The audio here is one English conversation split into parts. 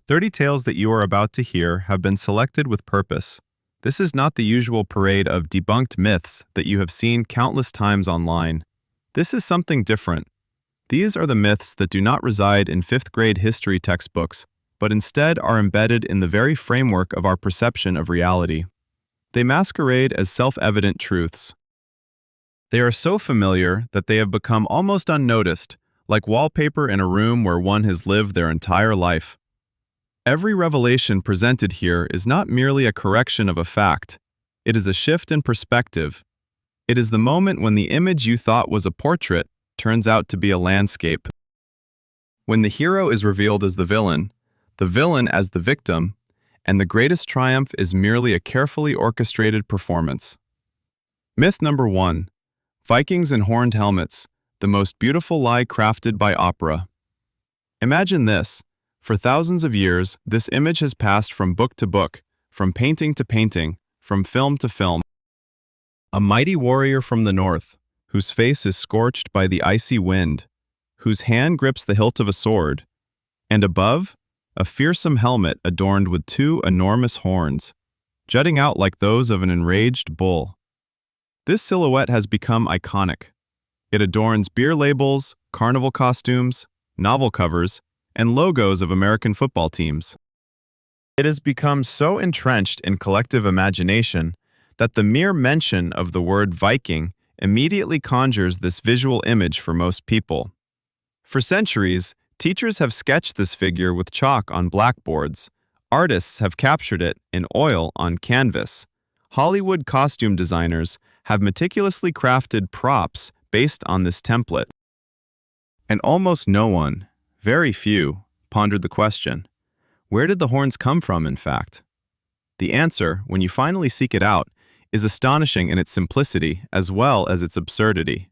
30 tales that you are about to hear have been selected with purpose. This is not the usual parade of debunked myths that you have seen countless times online. This is something different. These are the myths that do not reside in fifth-grade history textbooks, but instead are embedded in the very framework of our perception of reality. They masquerade as self-evident truths. They are so familiar that they have become almost unnoticed, like wallpaper in a room where one has lived their entire life. Every revelation presented here is not merely a correction of a fact. It is a shift in perspective. It is the moment when the image you thought was a portrait turns out to be a landscape. When the hero is revealed as the villain as the victim, and the greatest triumph is merely a carefully orchestrated performance. Myth number 1. Vikings in horned helmets, the most beautiful lie crafted by opera. Imagine this. For thousands of years, this image has passed from book to book, from painting to painting, from film to film. A mighty warrior from the north, whose face is scorched by the icy wind, whose hand grips the hilt of a sword, and above, a fearsome helmet adorned with 2 enormous horns, jutting out like those of an enraged bull. This silhouette has become iconic. It adorns beer labels, carnival costumes, novel covers, and logos of American football teams. It has become so entrenched in collective imagination that the mere mention of the word Viking immediately conjures this visual image for most people. For centuries, teachers have sketched this figure with chalk on blackboards. Artists have captured it in oil on canvas. Hollywood costume designers have meticulously crafted props based on this template. And almost no one, very few, pondered the question, where did the horns come from, in fact? The answer, when you finally seek it out, is astonishing in its simplicity as well as its absurdity.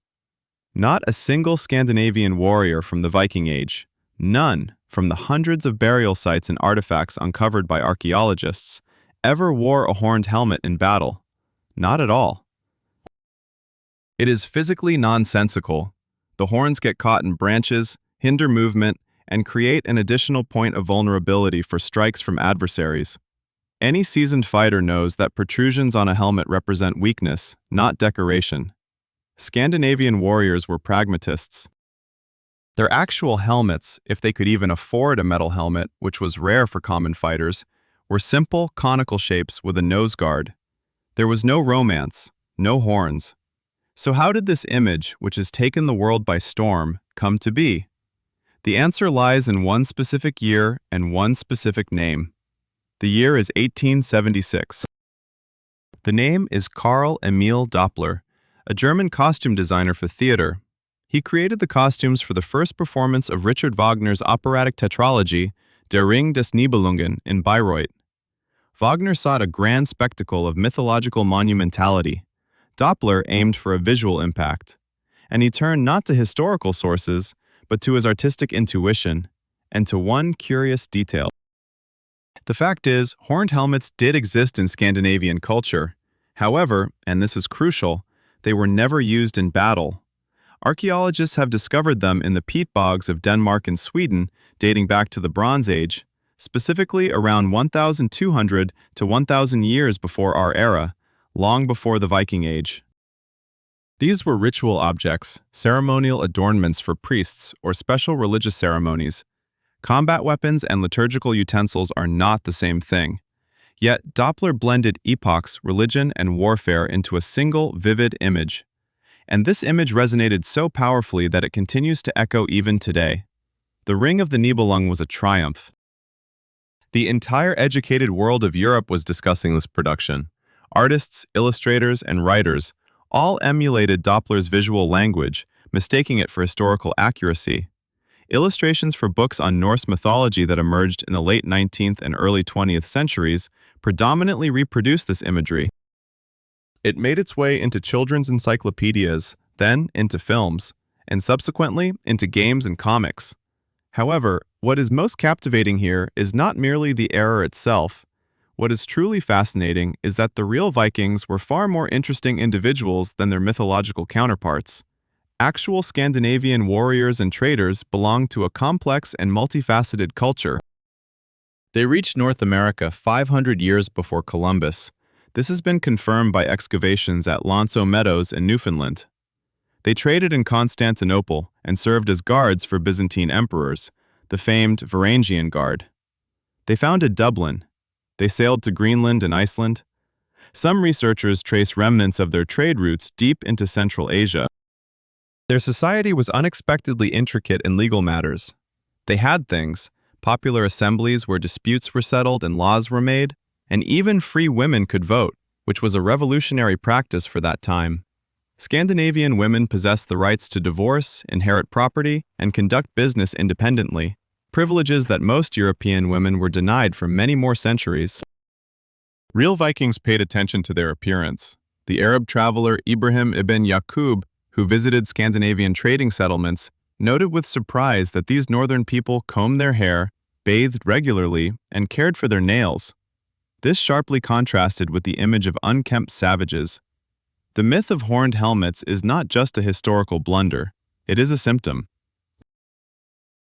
Not a single Scandinavian warrior from the Viking Age, none from the hundreds of burial sites and artifacts uncovered by archaeologists, ever wore a horned helmet in battle. Not at all. It is physically nonsensical. The horns get caught in branches, hinder movement, and create an additional point of vulnerability for strikes from adversaries. Any seasoned fighter knows that protrusions on a helmet represent weakness, not decoration. Scandinavian warriors were pragmatists. Their actual helmets, if they could even afford a metal helmet, which was rare for common fighters, were simple, conical shapes with a nose guard. There was no romance, no horns. So how did this image, which has taken the world by storm, come to be? The answer lies in one specific year and one specific name. The year is 1876. The name is Karl Emil Doppler, a German costume designer for theater. He created the costumes for the first performance of Richard Wagner's operatic tetralogy, Der Ring des Nibelungen, in Bayreuth. Wagner sought a grand spectacle of mythological monumentality. Doppler aimed for a visual impact, and he turned not to historical sources, but to his artistic intuition, and to one curious detail. The fact is, horned helmets did exist in Scandinavian culture. However, and this is crucial, they were never used in battle. Archaeologists have discovered them in the peat bogs of Denmark and Sweden, dating back to the Bronze Age, specifically around 1,200 to 1,000 years before our era, long before the Viking Age. These were ritual objects, ceremonial adornments for priests or special religious ceremonies. Combat weapons and liturgical utensils are not the same thing. Yet Doppler blended epochs, religion, and warfare into a single, vivid image. And this image resonated so powerfully that it continues to echo even today. The Ring of the Nibelung was a triumph. The entire educated world of Europe was discussing this production. Artists, illustrators, and writers all emulated Doppler's visual language, mistaking it for historical accuracy. Illustrations for books on Norse mythology that emerged in the late 19th and early 20th centuries predominantly reproduced this imagery. It made its way into children's encyclopedias, then into films, and subsequently into games and comics. However, what is most captivating here is not merely the error itself. What is truly fascinating is that the real Vikings were far more interesting individuals than their mythological counterparts. Actual Scandinavian warriors and traders belonged to a complex and multifaceted culture. They reached North America 500 years before Columbus. This has been confirmed by excavations at Lonso Meadows in Newfoundland. They traded in Constantinople and served as guards for Byzantine emperors, the famed Varangian Guard. They founded Dublin. They sailed to Greenland and Iceland. Some researchers trace remnants of their trade routes deep into Central Asia. Their society was unexpectedly intricate in legal matters. They had things, popular assemblies where disputes were settled and laws were made, and even free women could vote, which was a revolutionary practice for that time. Scandinavian women possessed the rights to divorce, inherit property, and conduct business independently, privileges that most European women were denied for many more centuries. Real Vikings paid attention to their appearance. The Arab traveler Ibrahim ibn Yaqub, who visited Scandinavian trading settlements, noted with surprise that these northern people combed their hair, bathed regularly, and cared for their nails. This sharply contrasted with the image of unkempt savages. The myth of horned helmets is not just a historical blunder, it is a symptom.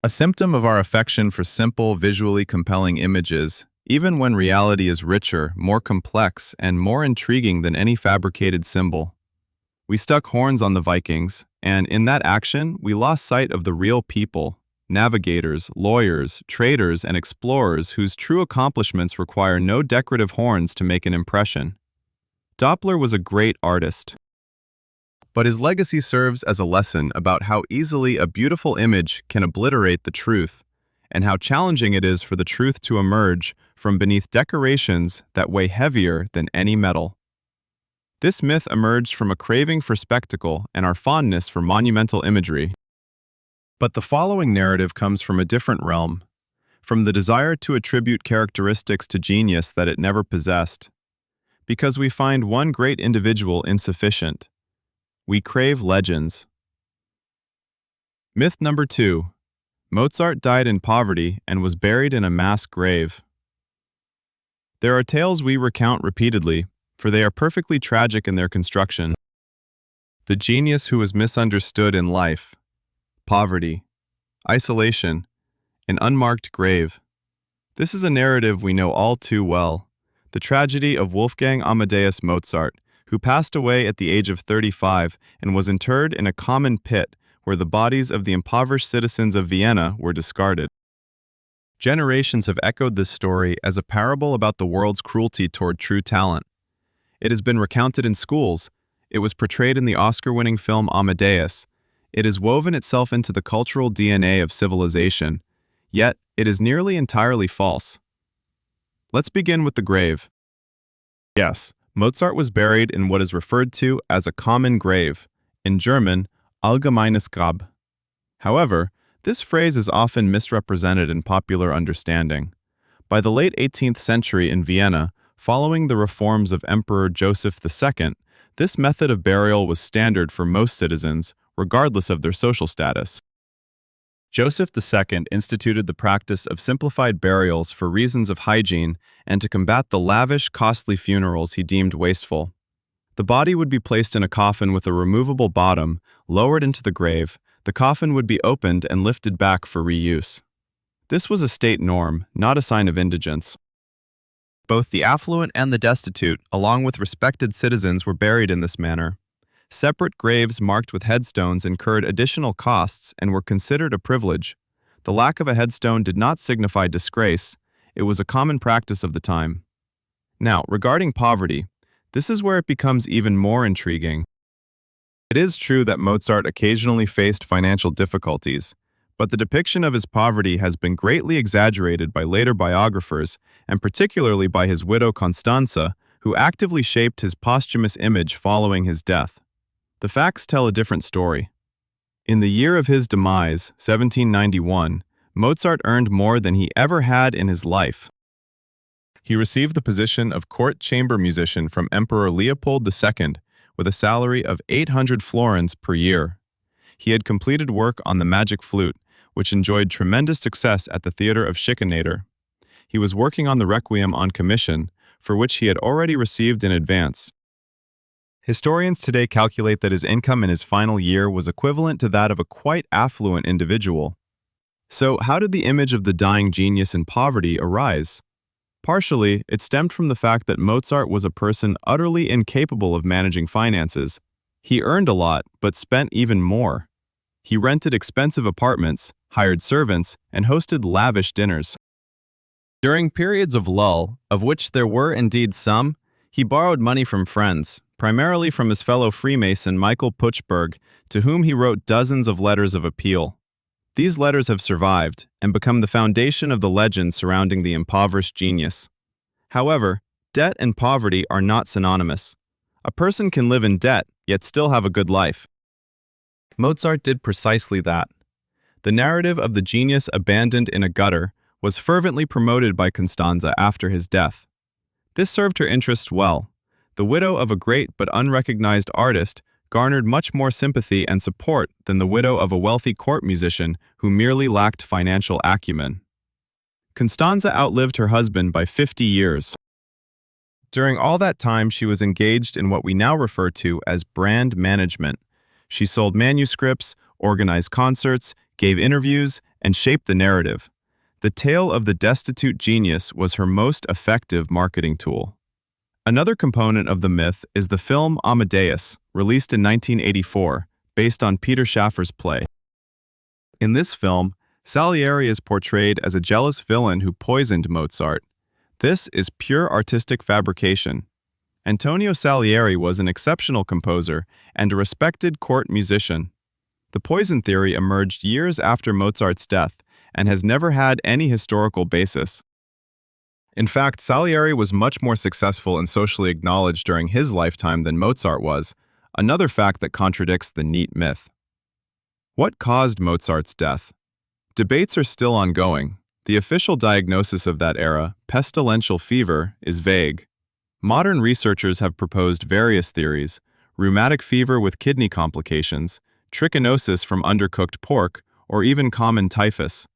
A symptom of our affection for simple, visually compelling images, even when reality is richer, more complex, and more intriguing than any fabricated symbol. We stuck horns on the Vikings, and in that action, we lost sight of the real people, navigators, lawyers, traders, and explorers whose true accomplishments require no decorative horns to make an impression. Doppler was a great artist, but his legacy serves as a lesson about how easily a beautiful image can obliterate the truth, and how challenging it is for the truth to emerge from beneath decorations that weigh heavier than any metal. This myth emerged from a craving for spectacle and our fondness for monumental imagery. But the following narrative comes from a different realm, from the desire to attribute characteristics to genius that it never possessed. Because we find one great individual insufficient, we crave legends. Myth number 2. Mozart died in poverty and was buried in a mass grave. There are tales we recount repeatedly, for they are perfectly tragic in their construction. The genius who was misunderstood in life, poverty, isolation, an unmarked grave. This is a narrative we know all too well. The tragedy of Wolfgang Amadeus Mozart, who passed away at the age of 35 and was interred in a common pit where the bodies of the impoverished citizens of Vienna were discarded. Generations have echoed this story as a parable about the world's cruelty toward true talent. It has been recounted in schools. It was portrayed in the Oscar-winning film Amadeus. It has woven itself into the cultural DNA of civilization. Yet, it is nearly entirely false. Let's begin with the grave. Yes, Mozart was buried in what is referred to as a common grave, in German, allgemeines Grab. However, this phrase is often misrepresented in popular understanding. By the late 18th century in Vienna, following the reforms of Emperor Joseph II, this method of burial was standard for most citizens, regardless of their social status. Joseph II instituted the practice of simplified burials for reasons of hygiene and to combat the lavish, costly funerals he deemed wasteful. The body would be placed in a coffin with a removable bottom, lowered into the grave. The coffin would be opened and lifted back for reuse. This was a state norm, not a sign of indigence. Both the affluent and the destitute, along with respected citizens, were buried in this manner. Separate graves marked with headstones incurred additional costs and were considered a privilege. The lack of a headstone did not signify disgrace. It was a common practice of the time. Now, regarding poverty, this is where it becomes even more intriguing. It is true that Mozart occasionally faced financial difficulties, but the depiction of his poverty has been greatly exaggerated by later biographers, and particularly by his widow Constanza, who actively shaped his posthumous image following his death. The facts tell a different story. In the year of his demise, 1791, Mozart earned more than he ever had in his life. He received the position of court chamber musician from Emperor Leopold II with a salary of 800 florins per year. He had completed work on the magic flute, which enjoyed tremendous success at the theater of Schikaneder. He was working on the Requiem on commission, for which he had already received in advance. Historians today calculate that his income in his final year was equivalent to that of a quite affluent individual. So, how did the image of the dying genius in poverty arise? Partially, it stemmed from the fact that Mozart was a person utterly incapable of managing finances. He earned a lot, but spent even more. He rented expensive apartments, hired servants, and hosted lavish dinners. During periods of lull, of which there were indeed some, he borrowed money from friends, primarily from his fellow Freemason Michael Puchberg, to whom he wrote dozens of letters of appeal. These letters have survived and become the foundation of the legend surrounding the impoverished genius. However, debt and poverty are not synonymous. A person can live in debt, yet still have a good life. Mozart did precisely that. The narrative of the genius abandoned in a gutter was fervently promoted by Constanza after his death. This served her interests well. The widow of a great but unrecognized artist garnered much more sympathy and support than the widow of a wealthy court musician who merely lacked financial acumen. Constanza outlived her husband by 50 years. During all that time, she was engaged in what we now refer to as brand management. She sold manuscripts, organized concerts, gave interviews, and shaped the narrative. The tale of the destitute genius was her most effective marketing tool. Another component of the myth is the film Amadeus, released in 1984, based on Peter Schaffer's play. In this film, Salieri is portrayed as a jealous villain who poisoned Mozart. This is pure artistic fabrication. Antonio Salieri was an exceptional composer and a respected court musician. The poison theory emerged years after Mozart's death and has never had any historical basis. In fact, Salieri was much more successful and socially acknowledged during his lifetime than Mozart was, another fact that contradicts the neat myth. What caused Mozart's death? Debates are still ongoing. The official diagnosis of that era, pestilential fever, is vague. Modern researchers have proposed various theories: rheumatic fever with kidney complications, trichinosis from undercooked pork, or even common typhus.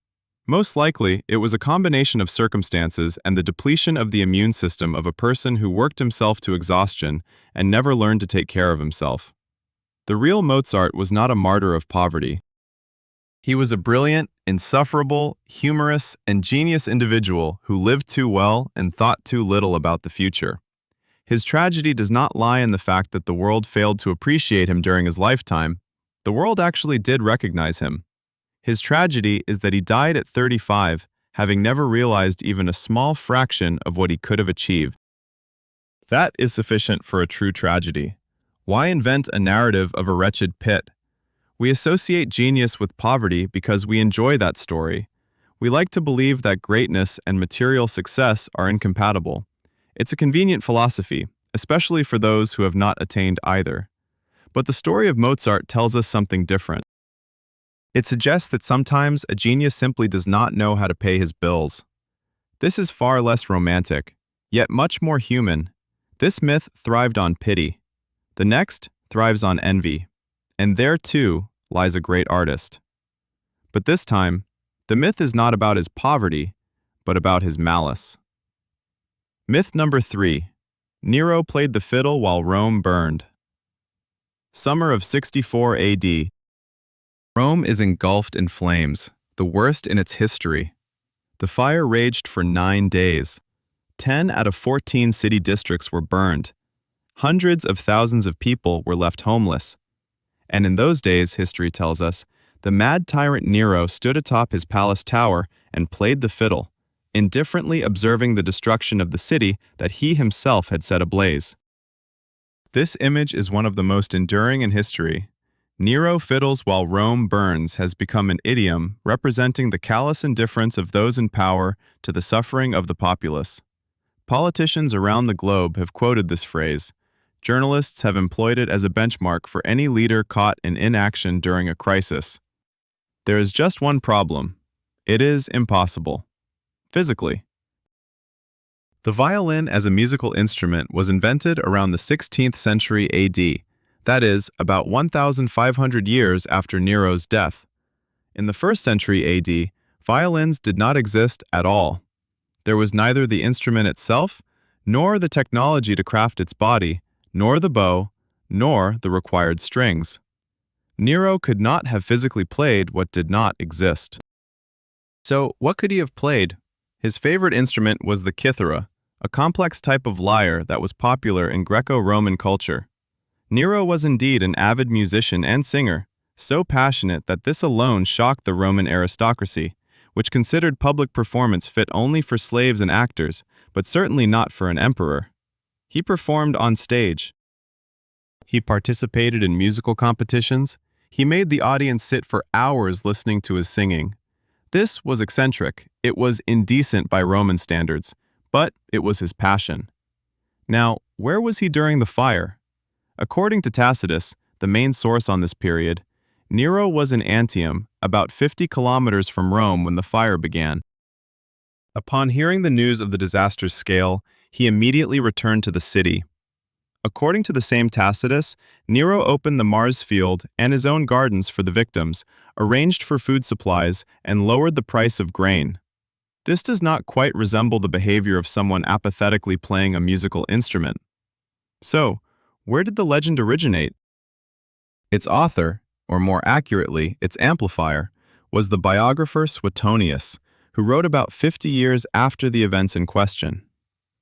Most likely, it was a combination of circumstances and the depletion of the immune system of a person who worked himself to exhaustion and never learned to take care of himself. The real Mozart was not a martyr of poverty. He was a brilliant, insufferable, humorous, and genius individual who lived too well and thought too little about the future. His tragedy does not lie in the fact that the world failed to appreciate him during his lifetime. The world actually did recognize him. His tragedy is that he died at 35, having never realized even a small fraction of what he could have achieved. That is sufficient for a true tragedy. Why invent a narrative of a wretched pit? We associate genius with poverty because we enjoy that story. We like to believe that greatness and material success are incompatible. It's a convenient philosophy, especially for those who have not attained either. But the story of Mozart tells us something different. It suggests that sometimes a genius simply does not know how to pay his bills. This is far less romantic, yet much more human. This myth thrived on pity. The next thrives on envy. And there, too, lies a great artist. But this time, the myth is not about his poverty, but about his malice. Myth number 3. Nero played the fiddle while Rome burned. Summer of 64 AD. Rome is engulfed in flames, the worst in its history. The fire raged for 9 days. 10 out of 14 city districts were burned. Hundreds of thousands of people were left homeless. And in those days, history tells us, the mad tyrant Nero stood atop his palace tower and played the fiddle, indifferently observing the destruction of the city that he himself had set ablaze. This image is one of the most enduring in history. Nero fiddles while Rome burns has become an idiom representing the callous indifference of those in power to the suffering of the populace. Politicians around the globe have quoted this phrase. Journalists have employed it as a benchmark for any leader caught in inaction during a crisis. There is just one problem. It is impossible. Physically. The violin as a musical instrument was invented around the 16th century AD. That is, about 1,500 years after Nero's death. In the 1st century AD, violins did not exist at all. There was neither the instrument itself, nor the technology to craft its body, nor the bow, nor the required strings. Nero could not have physically played what did not exist. So, what could he have played? His favorite instrument was the kithara, a complex type of lyre that was popular in Greco-Roman culture. Nero was indeed an avid musician and singer, so passionate that this alone shocked the Roman aristocracy, which considered public performance fit only for slaves and actors, but certainly not for an emperor. He performed on stage. He participated in musical competitions. He made the audience sit for hours listening to his singing. This was eccentric. It was indecent by Roman standards, but it was his passion. Now, where was he during the fire? According to Tacitus, the main source on this period, Nero was in Antium, about 50 kilometers from Rome when the fire began. Upon hearing the news of the disaster's scale, he immediately returned to the city. According to the same Tacitus, Nero opened the Mars field and his own gardens for the victims, arranged for food supplies, and lowered the price of grain. This does not quite resemble the behavior of someone apathetically playing a musical instrument. So, where did the legend originate? Its author, or more accurately, its amplifier, was the biographer Suetonius, who wrote about 50 years after the events in question.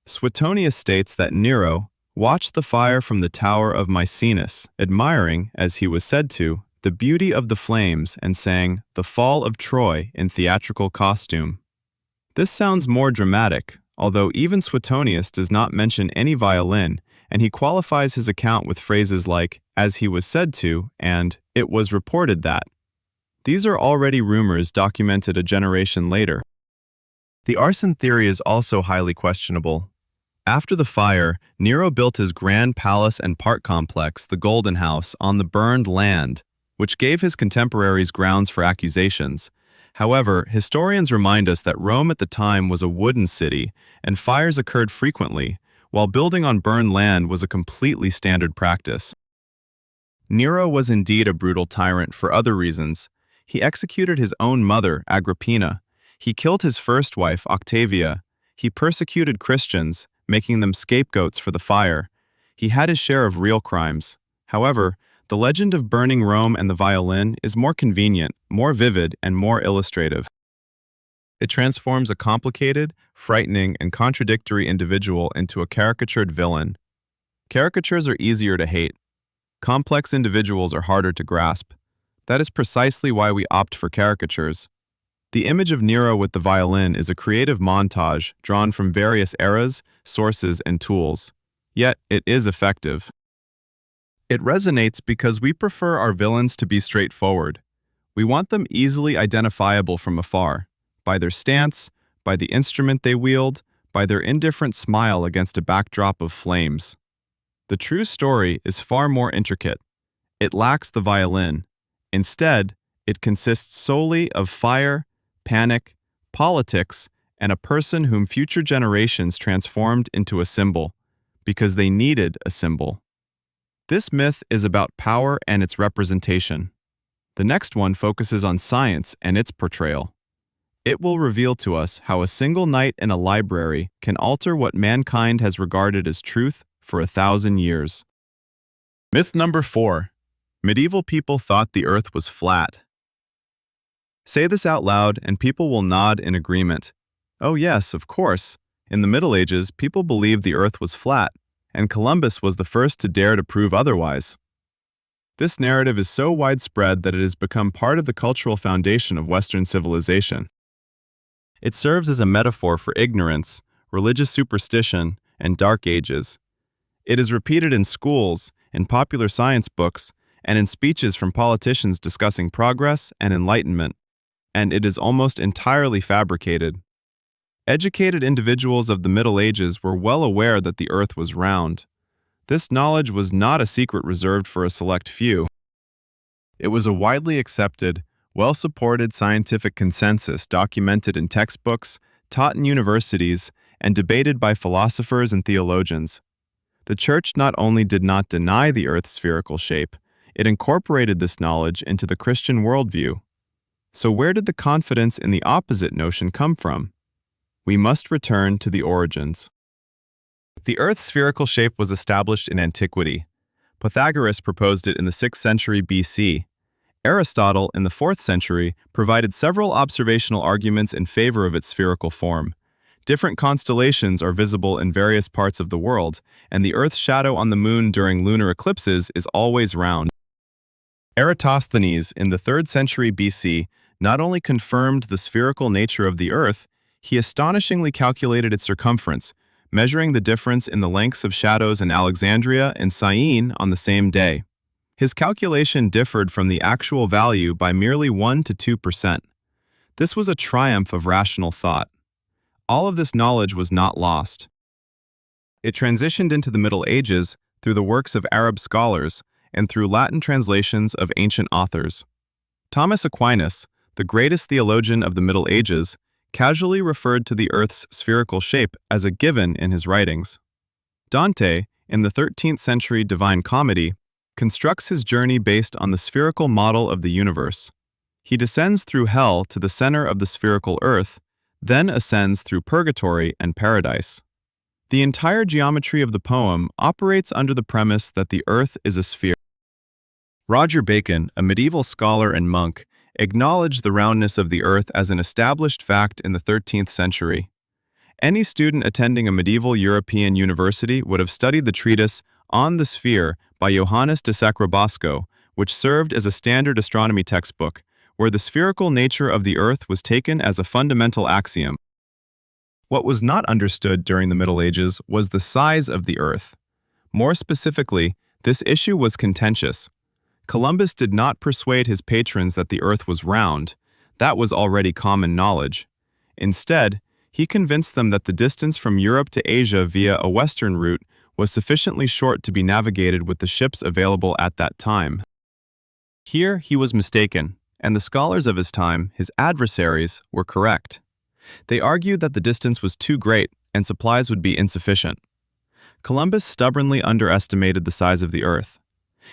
Suetonius states that Nero watched the fire from the tower of Maecenas, admiring, as he was said to, the beauty of the flames and sang "The Fall of Troy" in theatrical costume. This sounds more dramatic, although even Suetonius does not mention any violin, and he qualifies his account with phrases like, "as he was said to," and "it was reported that." These are already rumors documented a generation later. The arson theory is also highly questionable. After the fire, Nero built his grand palace and park complex, the Golden House, on the burned land, which gave his contemporaries grounds for accusations. However, historians remind us that Rome at the time was a wooden city, and fires occurred frequently, while building on burned land was a completely standard practice. Nero was indeed a brutal tyrant for other reasons. He executed his own mother, Agrippina. He killed his first wife, Octavia. He persecuted Christians, making them scapegoats for the fire. He had his share of real crimes. However, the legend of burning Rome and the violin is more convenient, more vivid, and more illustrative. It transforms a complicated, frightening, and contradictory individual into a caricatured villain. Caricatures are easier to hate. Complex individuals are harder to grasp. That is precisely why we opt for caricatures. The image of Nero with the violin is a creative montage drawn from various eras, sources, and tools. Yet, it is effective. It resonates because we prefer our villains to be straightforward. We want them easily identifiable from afar, by their stance, by the instrument they wield, by their indifferent smile against a backdrop of flames. The true story is far more intricate. It lacks the violin. Instead, it consists solely of fire, panic, politics, and a person whom future generations transformed into a symbol, because they needed a symbol. This myth is about power and its representation. The next one focuses on science and its portrayal. It will reveal to us how a single night in a library can alter what mankind has regarded as truth for 1,000 years. Myth number 4. Medieval people thought the earth was flat. Say this out loud and people will nod in agreement. Oh yes, of course. In the Middle Ages, people believed the earth was flat, and Columbus was the first to dare to prove otherwise. This narrative is so widespread that it has become part of the cultural foundation of Western civilization. It serves as a metaphor for ignorance, religious superstition, and dark ages. It is repeated in schools, in popular science books, and in speeches from politicians discussing progress and enlightenment, and it is almost entirely fabricated. Educated individuals of the Middle Ages were well aware that the earth was round. This knowledge was not a secret reserved for a select few. It was a widely accepted, well-supported scientific consensus documented in textbooks, taught in universities, and debated by philosophers and theologians. The Church not only did not deny the earth's spherical shape, it incorporated this knowledge into the Christian worldview. So where did the confidence in the opposite notion come from? We must return to the origins. The Earth's spherical shape was established in antiquity. Pythagoras proposed it in the 6th century BC. Aristotle, in the 4th century, provided several observational arguments in favor of its spherical form. Different constellations are visible in various parts of the world, and the Earth's shadow on the moon during lunar eclipses is always round. Eratosthenes, in the 3rd century BC, not only confirmed the spherical nature of the Earth, he astonishingly calculated its circumference, measuring the difference in the lengths of shadows in Alexandria and Syene on the same day. His calculation differed from the actual value by merely 1 to 2%. This was a triumph of rational thought. All of this knowledge was not lost. It transitioned into the Middle Ages through the works of Arab scholars and through Latin translations of ancient authors. Thomas Aquinas, the greatest theologian of the Middle Ages, casually referred to the Earth's spherical shape as a given in his writings. Dante, in the 13th century Divine Comedy, constructs his journey based on the spherical model of the universe. He descends through hell to the center of the spherical Earth, then ascends through purgatory and paradise. The entire geometry of the poem operates under the premise that the Earth is a sphere. Roger Bacon, a medieval scholar and monk, acknowledged the roundness of the Earth as an established fact in the 13th century. Any student attending a medieval European university would have studied the treatise On the Sphere by Johannes de Sacrobosco, which served as a standard astronomy textbook, where the spherical nature of the Earth was taken as a fundamental axiom. What was not understood during the Middle Ages was the size of the Earth. More specifically, this issue was contentious. Columbus did not persuade his patrons that the Earth was round. That was already common knowledge. Instead, he convinced them that the distance from Europe to Asia via a western route was sufficiently short to be navigated with the ships available at that time. Here he was mistaken, and the scholars of his time, his adversaries, were correct. They argued that the distance was too great and supplies would be insufficient. Columbus stubbornly underestimated the size of the Earth.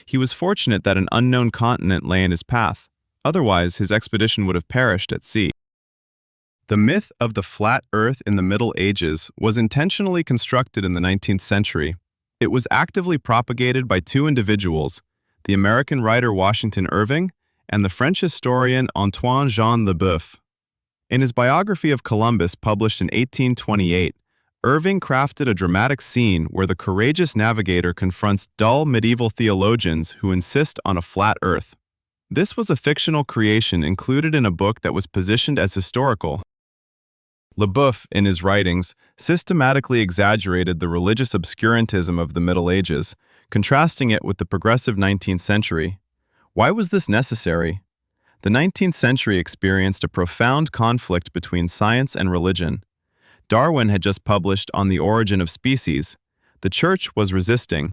He was fortunate that an unknown continent lay in his path. Otherwise, his expedition would have perished at sea. The myth of the flat Earth in the Middle Ages was intentionally constructed in the 19th century. It was actively propagated by two individuals, the American writer Washington Irving and the French historian Antoine-Jean Leboeuf. In his biography of Columbus, published in 1828, Irving crafted a dramatic scene where the courageous navigator confronts dull medieval theologians who insist on a flat Earth. This was a fictional creation included in a book that was positioned as historical. Leboeuf, in his writings, systematically exaggerated the religious obscurantism of the Middle Ages, contrasting it with the progressive 19th century. Why was this necessary? The 19th century experienced a profound conflict between science and religion. Darwin had just published On the Origin of Species. The Church was resisting.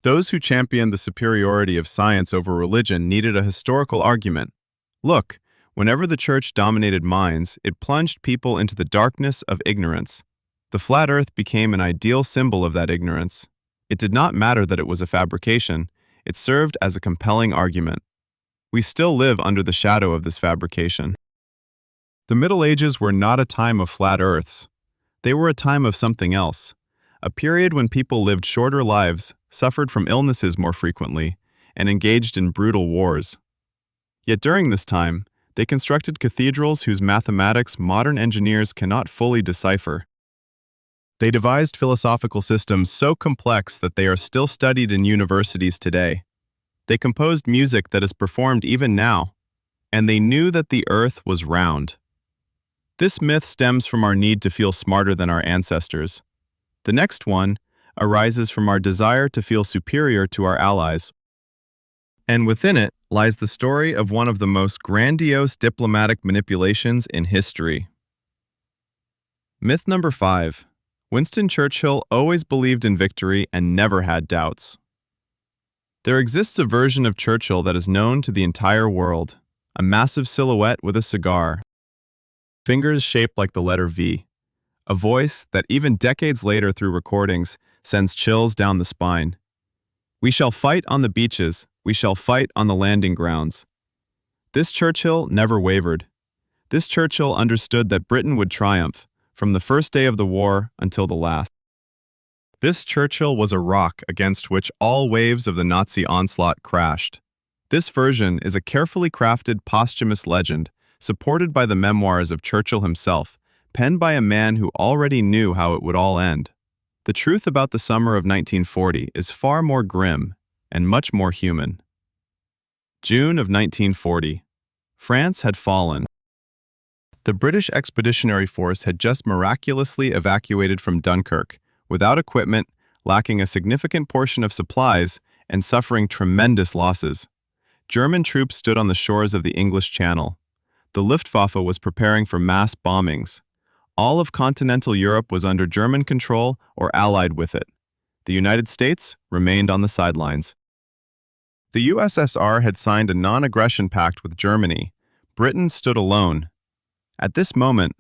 Those who championed the superiority of science over religion needed a historical argument. Look, whenever the Church dominated minds, it plunged people into the darkness of ignorance. The flat Earth became an ideal symbol of that ignorance. It did not matter that it was a fabrication. It served as a compelling argument. We still live under the shadow of this fabrication. The Middle Ages were not a time of flat Earths. They were a time of something else, a period when people lived shorter lives, suffered from illnesses more frequently, and engaged in brutal wars. Yet during this time, they constructed cathedrals whose mathematics modern engineers cannot fully decipher. They devised philosophical systems so complex that they are still studied in universities today. They composed music that is performed even now, and they knew that the Earth was round. This myth stems from our need to feel smarter than our ancestors. The next one arises from our desire to feel superior to our allies. And within it lies the story of one of the most grandiose diplomatic manipulations in history. Myth number 5. Winston Churchill always believed in victory and never had doubts. There exists a version of Churchill that is known to the entire world, a massive silhouette with a cigar, fingers shaped like the letter V, a voice that even decades later through recordings sends chills down the spine. We shall fight on the beaches, we shall fight on the landing grounds. This Churchill never wavered. This Churchill understood that Britain would triumph, from the first day of the war until the last. This Churchill was a rock against which all waves of the Nazi onslaught crashed. This version is a carefully crafted posthumous legend, supported by the memoirs of Churchill himself, penned by a man who already knew how it would all end. The truth about the summer of 1940 is far more grim and much more human. June of 1940. France had fallen. The British Expeditionary Force had just miraculously evacuated from Dunkirk, without equipment, lacking a significant portion of supplies, and suffering tremendous losses. German troops stood on the shores of the English Channel. The Luftwaffe was preparing for mass bombings. All of continental Europe was under German control or allied with it. The United States remained on the sidelines. The USSR had signed a non-aggression pact with Germany. Britain stood alone. At this moment,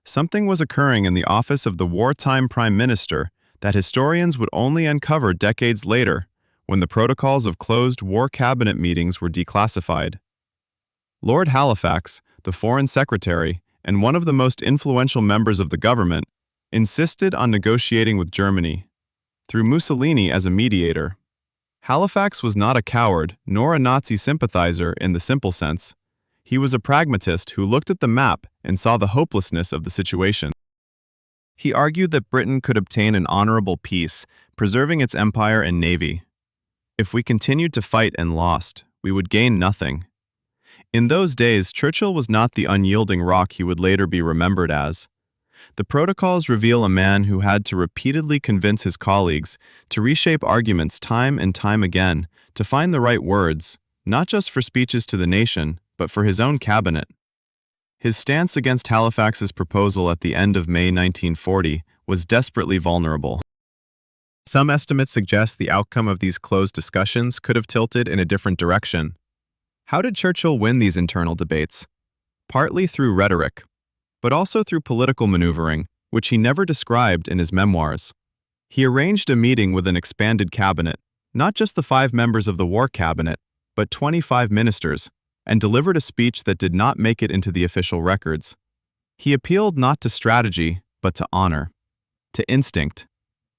something was occurring in the office of the wartime Prime Minister that historians would only uncover decades later, when the protocols of closed war cabinet meetings were declassified. Lord Halifax, the Foreign Secretary, and one of the most influential members of the government, insisted on negotiating with Germany, through Mussolini as a mediator. Halifax was not a coward nor a Nazi sympathizer in the simple sense. He was a pragmatist who looked at the map and saw the hopelessness of the situation. He argued that Britain could obtain an honorable peace, preserving its empire and navy. If we continued to fight and lost, we would gain nothing. In those days, Churchill was not the unyielding rock he would later be remembered as. The protocols reveal a man who had to repeatedly convince his colleagues, to reshape arguments time and time again, to find the right words, not just for speeches to the nation, but for his own cabinet. His stance against Halifax's proposal at the end of May 1940 was desperately vulnerable. Some estimates suggest the outcome of these closed discussions could have tilted in a different direction. How did Churchill win these internal debates? Partly through rhetoric, but also through political maneuvering, which he never described in his memoirs. He arranged a meeting with an expanded cabinet, not just the 5 members of the war cabinet, but 25 ministers, and delivered a speech that did not make it into the official records. He appealed not to strategy, but to honor, to instinct,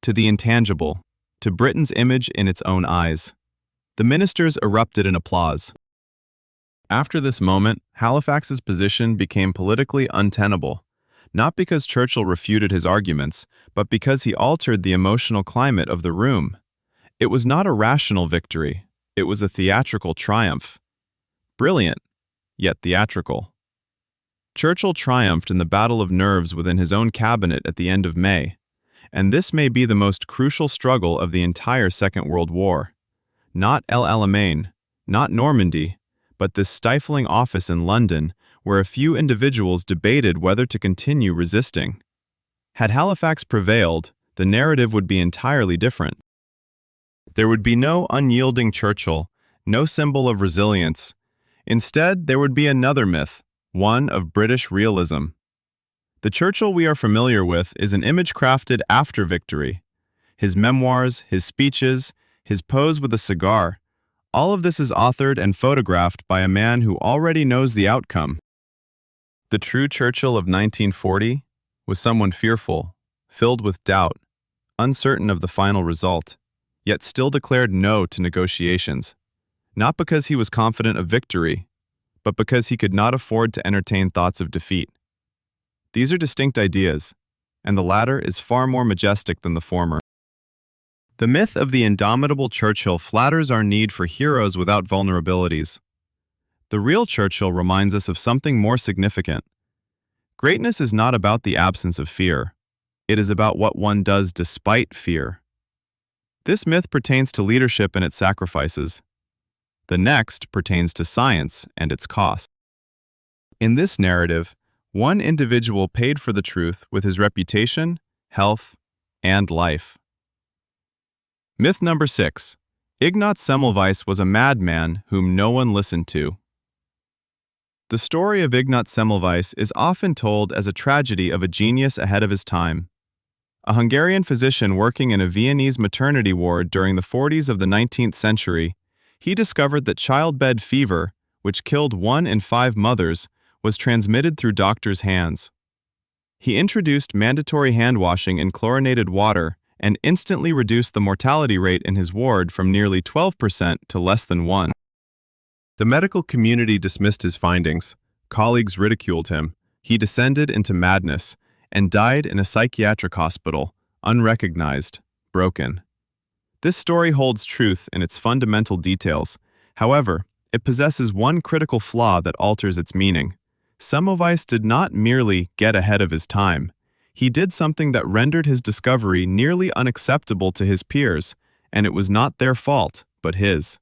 to the intangible, to Britain's image in its own eyes. The ministers erupted in applause. After this moment, Halifax's position became politically untenable, not because Churchill refuted his arguments, but because he altered the emotional climate of the room. It was not a rational victory, it was a theatrical triumph. Brilliant, yet theatrical. Churchill triumphed in the battle of nerves within his own cabinet at the end of May, and this may be the most crucial struggle of the entire Second World War. Not El Alamein, not Normandy, but this stifling office in London where a few individuals debated whether to continue resisting. Had Halifax prevailed, the narrative would be entirely different. There would be no unyielding Churchill, no symbol of resilience. Instead, there would be another myth, one of British realism. The Churchill we are familiar with is an image crafted after victory. His memoirs, his speeches, his pose with a cigar, all of this is authored and photographed by a man who already knows the outcome. The true Churchill of 1940 was someone fearful, filled with doubt, uncertain of the final result, yet still declared no to negotiations, not because he was confident of victory, but because he could not afford to entertain thoughts of defeat. These are distinct ideas, and the latter is far more majestic than the former. The myth of the indomitable Churchill flatters our need for heroes without vulnerabilities. The real Churchill reminds us of something more significant. Greatness is not about the absence of fear. It is about what one does despite fear. This myth pertains to leadership and its sacrifices. The next pertains to science and its cost. In this narrative, one individual paid for the truth with his reputation, health, and life. Myth number 6. Ignaz Semmelweis was a madman whom no one listened to. The story of Ignaz Semmelweis is often told as a tragedy of a genius ahead of his time. A Hungarian physician working in a Viennese maternity ward during the 40s of the 19th century, he discovered that childbed fever, which killed 1 in 5 mothers, was transmitted through doctors' hands. He introduced mandatory hand washing in chlorinated water and instantly reduced the mortality rate in his ward from nearly 12% to less than 1%. The medical community dismissed his findings, colleagues ridiculed him, he descended into madness, and died in a psychiatric hospital, unrecognized, broken. This story holds truth in its fundamental details. However, it possesses one critical flaw that alters its meaning. Semmelweis did not merely get ahead of his time. He did something that rendered his discovery nearly unacceptable to his peers, and it was not their fault, but his.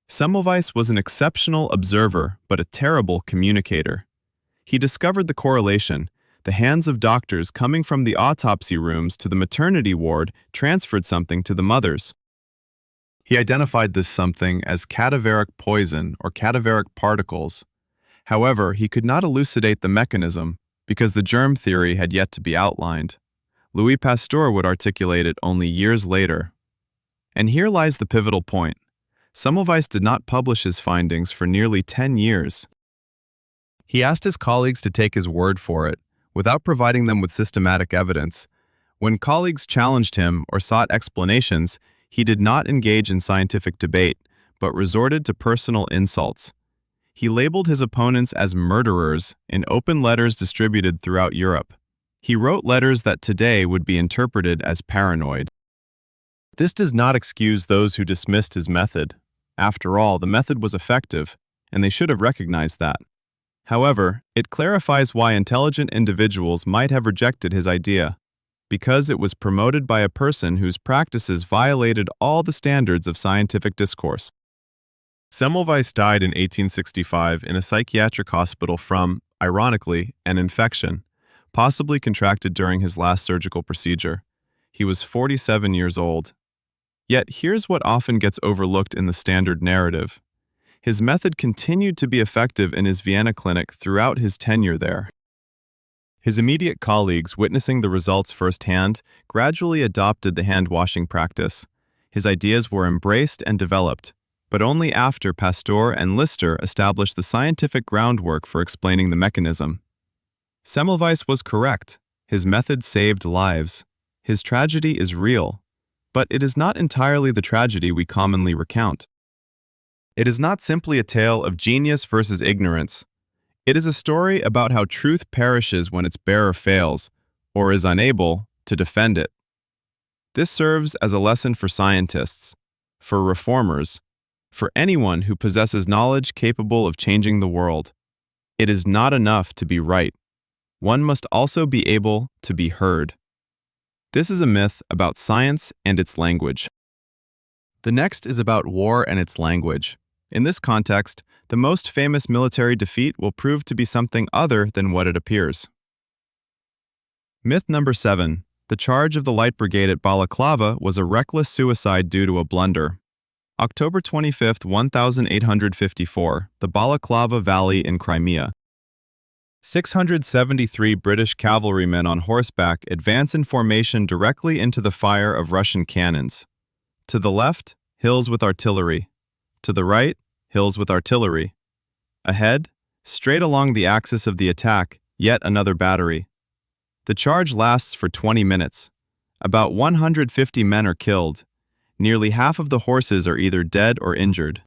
Semmelweis was an exceptional observer, but a terrible communicator. He discovered the correlation. The hands of doctors coming from the autopsy rooms to the maternity ward transferred something to the mothers. He identified this something as cadaveric poison or cadaveric particles. However, he could not elucidate the mechanism because the germ theory had yet to be outlined. Louis Pasteur would articulate it only years later. And here lies the pivotal point. Semmelweis did not publish his findings for nearly 10 years. He asked his colleagues to take his word for it, without providing them with systematic evidence. When colleagues challenged him or sought explanations, he did not engage in scientific debate, but resorted to personal insults. He labeled his opponents as murderers in open letters distributed throughout Europe. He wrote letters that today would be interpreted as paranoid. This does not excuse those who dismissed his method. After all, the method was effective, and they should have recognized that. However, it clarifies why intelligent individuals might have rejected his idea, because it was promoted by a person whose practices violated all the standards of scientific discourse. Semmelweis died in 1865 in a psychiatric hospital from, ironically, an infection, possibly contracted during his last surgical procedure. He was 47 years old. Yet here's what often gets overlooked in the standard narrative. His method continued to be effective in his Vienna clinic throughout his tenure there. His immediate colleagues, witnessing the results firsthand, gradually adopted the hand-washing practice. His ideas were embraced and developed, but only after Pasteur and Lister established the scientific groundwork for explaining the mechanism. Semmelweis was correct. His method saved lives. His tragedy is real, but it is not entirely the tragedy we commonly recount. It is not simply a tale of genius versus ignorance. It is a story about how truth perishes when its bearer fails, or is unable, to defend it. This serves as a lesson for scientists, for reformers, for anyone who possesses knowledge capable of changing the world. It is not enough to be right. One must also be able to be heard. This is a myth about science and its language. The next is about war and its language. In this context, the most famous military defeat will prove to be something other than what it appears. Myth number 7. The charge of the Light Brigade at Balaclava was a reckless suicide due to a blunder. October 25, 1854, the Balaclava Valley in Crimea. 673 British cavalrymen on horseback advance in formation directly into the fire of Russian cannons. To the left, hills with artillery. To the right, hills with artillery. Ahead, straight along the axis of the attack, yet another battery. The charge lasts for 20 minutes. About 150 men are killed. Nearly half of the horses are either dead or injured.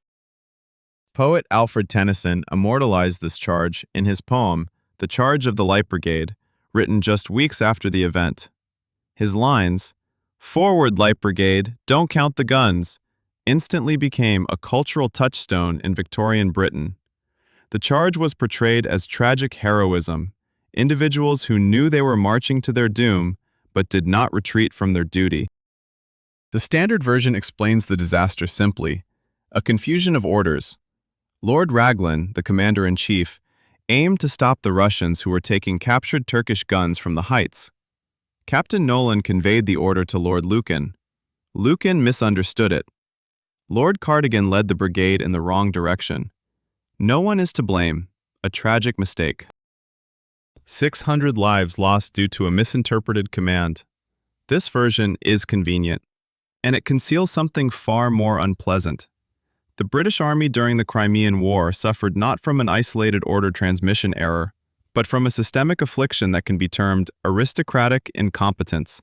Poet Alfred Tennyson immortalized this charge in his poem, The Charge of the Light Brigade, written just weeks after the event. His lines, "Forward, Light Brigade, don't count the guns," instantly became a cultural touchstone in Victorian Britain. The charge was portrayed as tragic heroism, individuals who knew they were marching to their doom, but did not retreat from their duty. The standard version explains the disaster simply: a confusion of orders. Lord Raglan, the commander-in-chief, aimed to stop the Russians who were taking captured Turkish guns from the heights. Captain Nolan conveyed the order to Lord Lucan. Lucan misunderstood it. Lord Cardigan led the brigade in the wrong direction. No one is to blame. A tragic mistake. 600 lives lost due to a misinterpreted command. This version is convenient, and it conceals something far more unpleasant. The British Army during the Crimean War suffered not from an isolated order transmission error, but from a systemic affliction that can be termed aristocratic incompetence.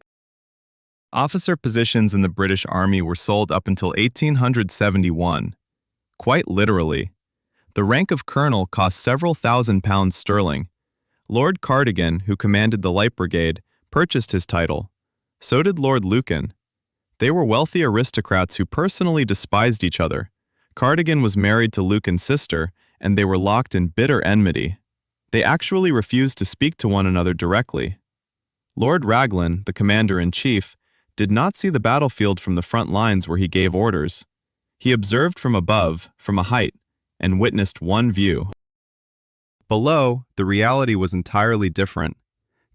Officer positions in the British Army were sold up until 1871. Quite literally, The rank of colonel cost several £1,000s sterling. Lord Cardigan, who commanded the Light Brigade, purchased his title. So did Lord Lucan. They were wealthy aristocrats who personally despised each other. Cardigan was married to Lucan's sister, and they were locked in bitter enmity. They actually refused to speak to one another directly. Lord Raglan, the commander-in-chief, did not see the battlefield from the front lines where he gave orders. He observed from above, from a height, and witnessed one view. Below, the reality was entirely different.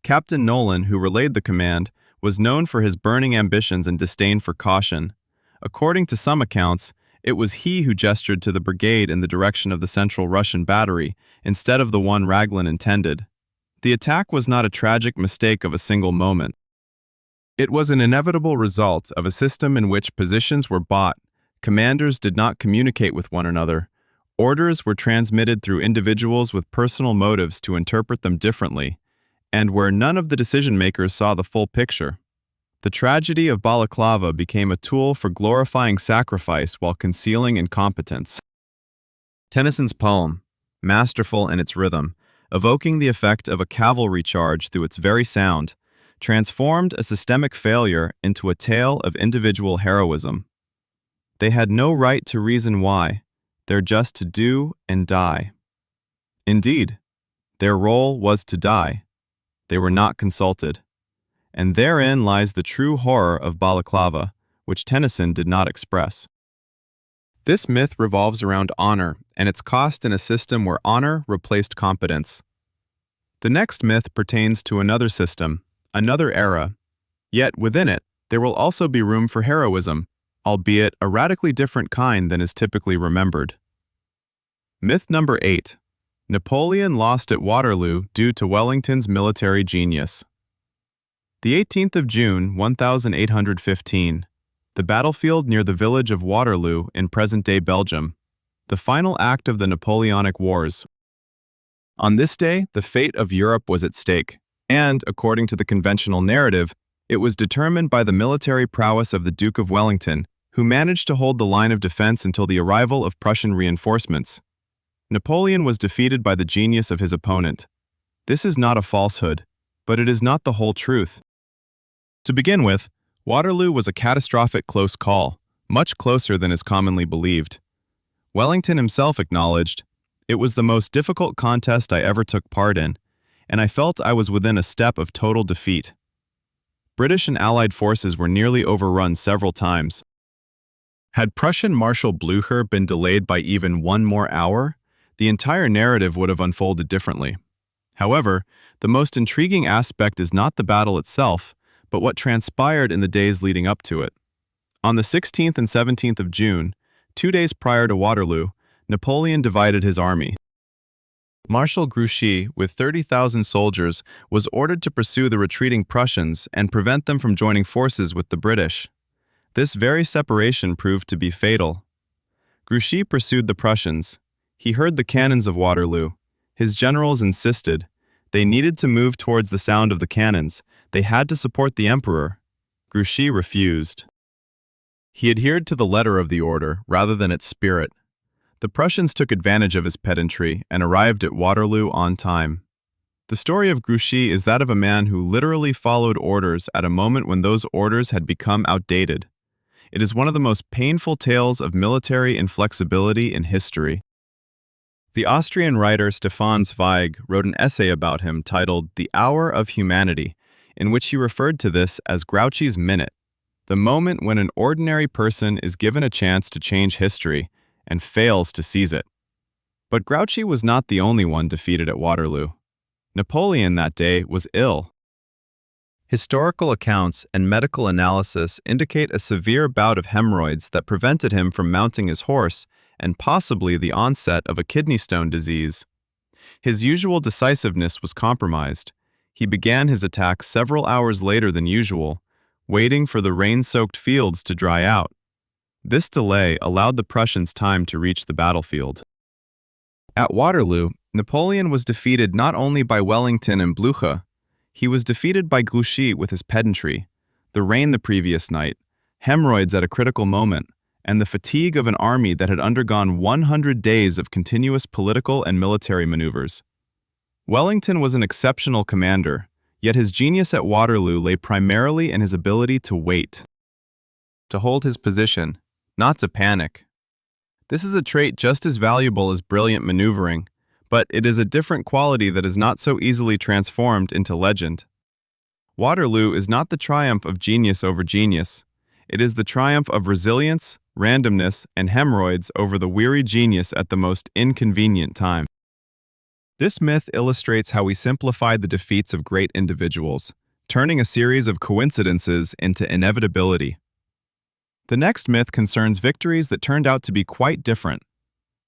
Captain Nolan, who relayed the command, was known for his burning ambitions and disdain for caution. According to some accounts, it was he who gestured to the brigade in the direction of the central Russian battery, instead of the one Raglan intended. The attack was not a tragic mistake of a single moment. It was an inevitable result of a system in which positions were bought, commanders did not communicate with one another, orders were transmitted through individuals with personal motives to interpret them differently, and where none of the decision-makers saw the full picture. The tragedy of Balaclava became a tool for glorifying sacrifice while concealing incompetence. Tennyson's poem, masterful in its rhythm, evoking the effect of a cavalry charge through its very sound, transformed a systemic failure into a tale of individual heroism. They had no right to reason why, they're just to do and die. Indeed, their role was to die. They were not consulted. And therein lies the true horror of Balaclava, which Tennyson did not express. This myth revolves around honor and its cost in a system where honor replaced competence. The next myth pertains to another system, another era. Yet within it, there will also be room for heroism, albeit a radically different kind than is typically remembered. Myth number 8. Napoleon lost at Waterloo due to Wellington's military genius. The 18th of June, 1815. The battlefield near the village of Waterloo in present-day Belgium. The final act of the Napoleonic Wars. On this day, the fate of Europe was at stake, and, according to the conventional narrative, it was determined by the military prowess of the Duke of Wellington, who managed to hold the line of defense until the arrival of Prussian reinforcements. Napoleon was defeated by the genius of his opponent. This is not a falsehood, but it is not the whole truth. To begin with, Waterloo was a catastrophic close call, much closer than is commonly believed. Wellington himself acknowledged, "It was the most difficult contest I ever took part in, and I felt I was within a step of total defeat." British and Allied forces were nearly overrun several times. Had Prussian Marshal Blücher been delayed by even one more hour, the entire narrative would have unfolded differently. However, the most intriguing aspect is not the battle itself, but what transpired in the days leading up to it. On the 16th and 17th of June, 2 days prior to Waterloo, Napoleon divided his army. Marshal Grouchy, with 30,000 soldiers, was ordered to pursue the retreating Prussians and prevent them from joining forces with the British. This very separation proved to be fatal. Grouchy pursued the Prussians. He heard the cannons of Waterloo. His generals insisted. They needed to move towards the sound of the cannons. They had to support the emperor. Grouchy refused. He adhered to the letter of the order rather than its spirit. The Prussians took advantage of his pedantry and arrived at Waterloo on time. The story of Grouchy is that of a man who literally followed orders at a moment when those orders had become outdated. It is one of the most painful tales of military inflexibility in history. The Austrian writer Stefan Zweig wrote an essay about him titled "The Hour of Humanity," in which he referred to this as Grouchy's minute, the moment when an ordinary person is given a chance to change history and fails to seize it. But Grouchy was not the only one defeated at Waterloo. Napoleon that day was ill. Historical accounts and medical analysis indicate a severe bout of hemorrhoids that prevented him from mounting his horse and possibly the onset of a kidney stone disease. His usual decisiveness was compromised. He began his attack several hours later than usual, waiting for the rain-soaked fields to dry out. This delay allowed the Prussians time to reach the battlefield. At Waterloo, Napoleon was defeated not only by Wellington and Blücher, he was defeated by Grouchy with his pedantry, the rain the previous night, hemorrhoids at a critical moment, and the fatigue of an army that had undergone 100 days of continuous political and military maneuvers. Wellington was an exceptional commander, yet his genius at Waterloo lay primarily in his ability to wait, to hold his position, not to panic. This is a trait just as valuable as brilliant maneuvering, but it is a different quality that is not so easily transformed into legend. Waterloo is not the triumph of genius over genius. It is the triumph of resilience, randomness, and hemorrhoids over the weary genius at the most inconvenient time. This myth illustrates how we simplify the defeats of great individuals, turning a series of coincidences into inevitability. The next myth concerns victories that turned out to be quite different.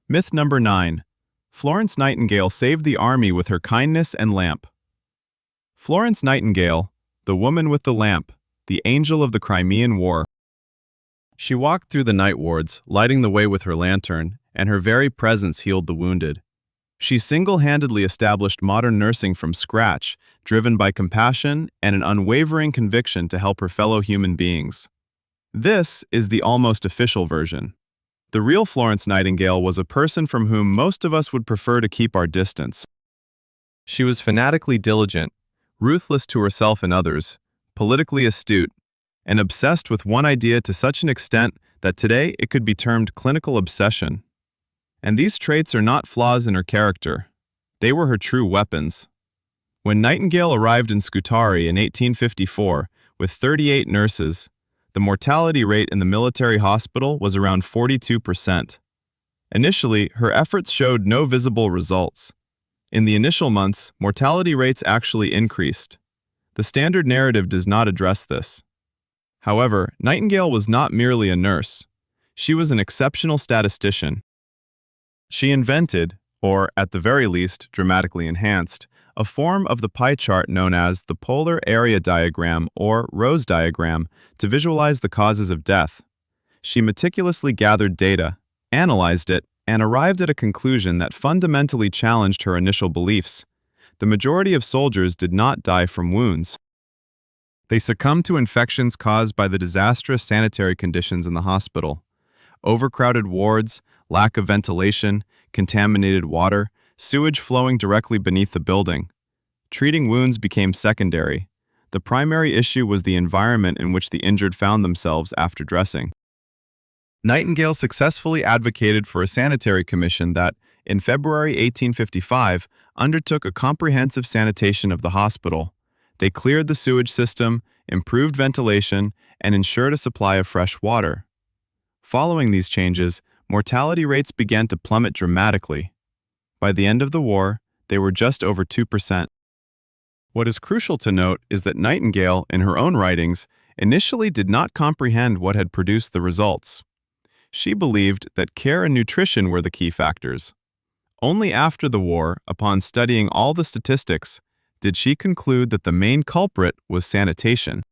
Myth number 9. Florence Nightingale saved the army with her kindness and lamp. Florence Nightingale, the woman with the lamp, the angel of the Crimean War. She walked through the night wards, lighting the way with her lantern, and her very presence healed the wounded. She single-handedly established modern nursing from scratch, driven by compassion and an unwavering conviction to help her fellow human beings. This is the almost official version. The real Florence Nightingale was a person from whom most of us would prefer to keep our distance. She was fanatically diligent, ruthless to herself and others, politically astute, and obsessed with one idea to such an extent that today it could be termed clinical obsession. And these traits are not flaws in her character. They were her true weapons. When Nightingale arrived in Scutari in 1854 with 38 nurses, the mortality rate in the military hospital was around 42%. Initially, her efforts showed no visible results. In the initial months, mortality rates actually increased. The standard narrative does not address this. However, Nightingale was not merely a nurse. She was an exceptional statistician. She invented, or at the very least dramatically enhanced, a form of the pie chart known as the polar area diagram or Rose diagram to visualize the causes of death. She meticulously gathered data, analyzed it, and arrived at a conclusion that fundamentally challenged her initial beliefs. The majority of soldiers did not die from wounds. They succumbed to infections caused by the disastrous sanitary conditions in the hospital. Overcrowded wards, lack of ventilation, contaminated water, sewage flowing directly beneath the building. Treating wounds became secondary. The primary issue was the environment in which the injured found themselves after dressing. Nightingale successfully advocated for a sanitary commission that, in February 1855, undertook a comprehensive sanitation of the hospital. They cleared the sewage system, improved ventilation, and ensured a supply of fresh water. Following these changes, mortality rates began to plummet dramatically. By the end of the war, they were just over 2%. What is crucial to note is that Nightingale, in her own writings, initially did not comprehend what had produced the results. She believed that care and nutrition were the key factors. Only after the war, upon studying all the statistics, did she conclude that the main culprit was sanitation.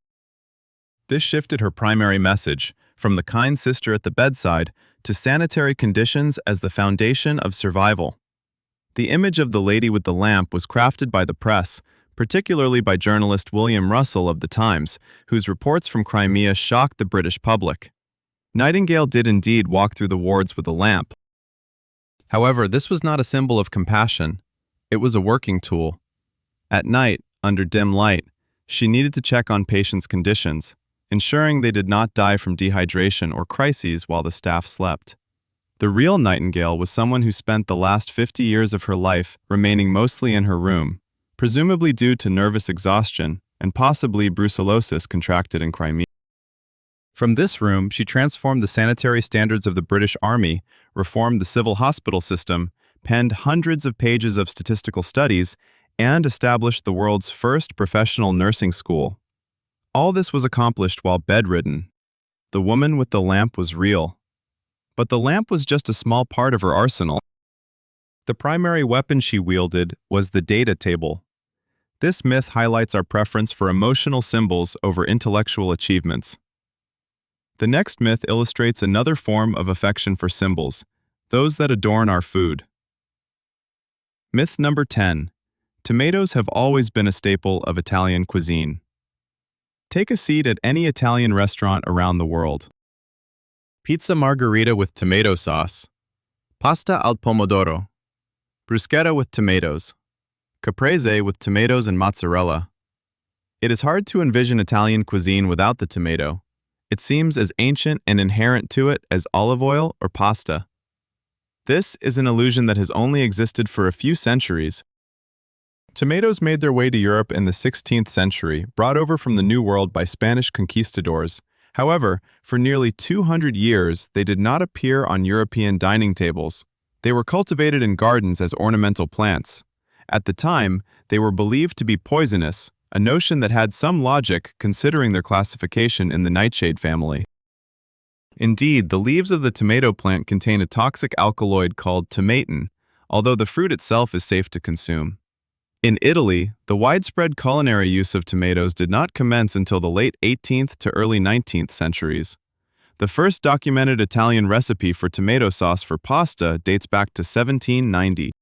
This shifted her primary message from the kind sister at the bedside to sanitary conditions as the foundation of survival. The image of the lady with the lamp was crafted by the press, particularly by journalist William Russell of the Times, whose reports from Crimea shocked the British public. Nightingale did indeed walk through the wards with a lamp. However, this was not a symbol of compassion. It was a working tool. At night, under dim light, she needed to check on patients' conditions, ensuring they did not die from dehydration or crises while the staff slept. The real Nightingale was someone who spent the last 50 years of her life remaining mostly in her room, presumably due to nervous exhaustion and possibly brucellosis contracted in Crimea. From this room, she transformed the sanitary standards of the British Army, reformed the civil hospital system, penned hundreds of pages of statistical studies, and established the world's first professional nursing school. All this was accomplished while bedridden. The woman with the lamp was real. But the lamp was just a small part of her arsenal. The primary weapon she wielded was the data table. This myth highlights our preference for emotional symbols over intellectual achievements. The next myth illustrates another form of affection for symbols, those that adorn our food. Myth number 10. Tomatoes have always been a staple of Italian cuisine. Take a seat at any Italian restaurant around the world. pizza margherita with tomato sauce, pasta al pomodoro, bruschetta with tomatoes, caprese with tomatoes and mozzarella. It is hard to envision Italian cuisine without the tomato. It seems as ancient and inherent to it as olive oil or pasta. This is an illusion that has only existed for a few centuries. Tomatoes made their way to Europe in the 16th century, brought over from the New World by Spanish conquistadors. However, for nearly 200 years, they did not appear on European dining tables. They were cultivated in gardens as ornamental plants. At the time, they were believed to be poisonous, a notion that had some logic considering their classification in the nightshade family. Indeed, the leaves of the tomato plant contain a toxic alkaloid called tomatin, although the fruit itself is safe to consume. In Italy, the widespread culinary use of tomatoes did not commence until the late 18th to early 19th centuries. The first documented Italian recipe for tomato sauce for pasta dates back to 1790.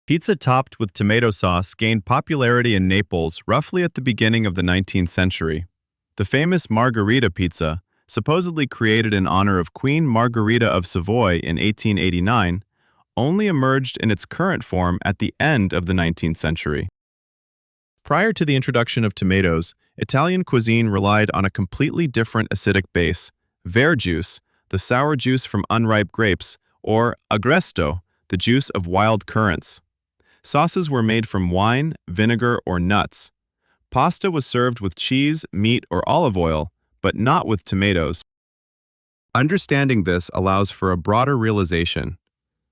Pizza topped with tomato sauce gained popularity in Naples roughly at the beginning of the 19th century. The famous Margherita pizza, supposedly created in honor of Queen Margherita of Savoy in 1889, only emerged in its current form at the end of the 19th century. Prior to the introduction of tomatoes, Italian cuisine relied on a completely different acidic base, verjuice, the sour juice from unripe grapes, or agresto, the juice of wild currants. Sauces were made from wine, vinegar, or nuts. Pasta was served with cheese, meat, or olive oil, but not with tomatoes. Understanding this allows for a broader realization.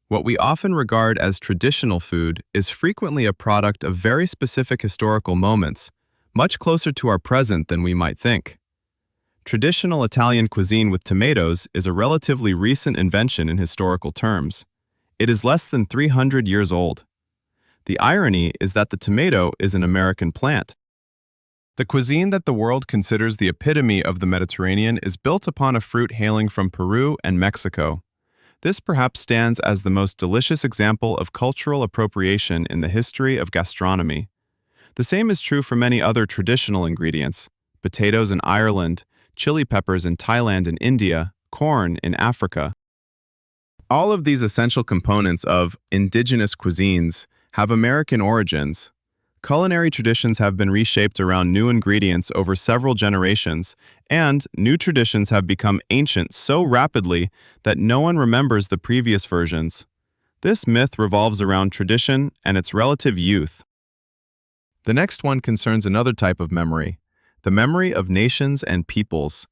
What we often regard as traditional food is frequently a product of very specific historical moments, much closer to our present than we might think. Traditional Italian cuisine with tomatoes is a relatively recent invention in historical terms. It is less than 300 years old. The irony is that the tomato is an American plant. The cuisine that the world considers the epitome of the Mediterranean is built upon a fruit hailing from Peru and Mexico. This perhaps stands as the most delicious example of cultural appropriation in the history of gastronomy. The same is true for many other traditional ingredients: potatoes in Ireland, chili peppers in Thailand and India, corn in Africa. All of these essential components of indigenous cuisines have American origins. Culinary traditions have been reshaped around new ingredients over several generations, and new traditions have become ancient so rapidly that no one remembers the previous versions. This myth revolves around tradition and its relative youth. The next one concerns another type of memory, the memory of nations and peoples,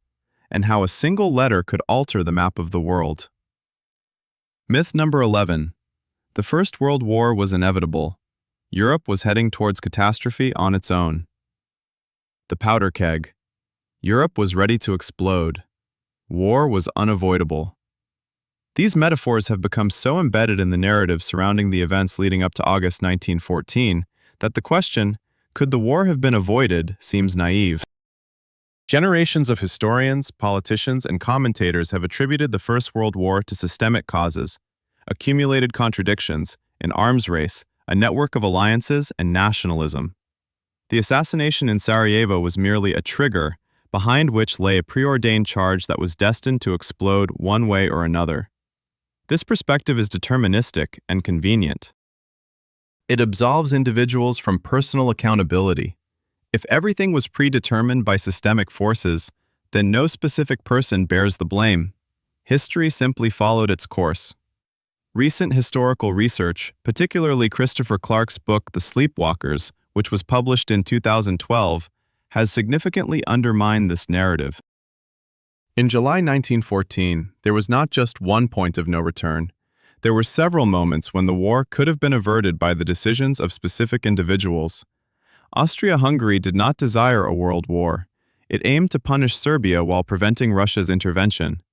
and how a single letter could alter the map of the world. Myth number 11. The First World War was inevitable. Europe was heading towards catastrophe on its own. The powder keg. Europe was ready to explode. War was unavoidable. These metaphors have become so embedded in the narrative surrounding the events leading up to August 1914 that the question, could the war have been avoided, seems naive. Generations of historians, politicians, and commentators have attributed the First World War to systemic causes, accumulated contradictions, an arms race, a network of alliances, and nationalism. The assassination in Sarajevo was merely a trigger, behind which lay a preordained charge that was destined to explode one way or another. This perspective is deterministic and convenient. It absolves individuals from personal accountability. If everything was predetermined by systemic forces, then no specific person bears the blame. History simply followed its course. Recent historical research, particularly Christopher Clark's book The Sleepwalkers, which was published in 2012, has significantly undermined this narrative. In July 1914, there was not just one point of no return. There were several moments when the war could have been averted by the decisions of specific individuals. Austria-Hungary did not desire a world war. It aimed to punish Serbia while preventing Russia's intervention.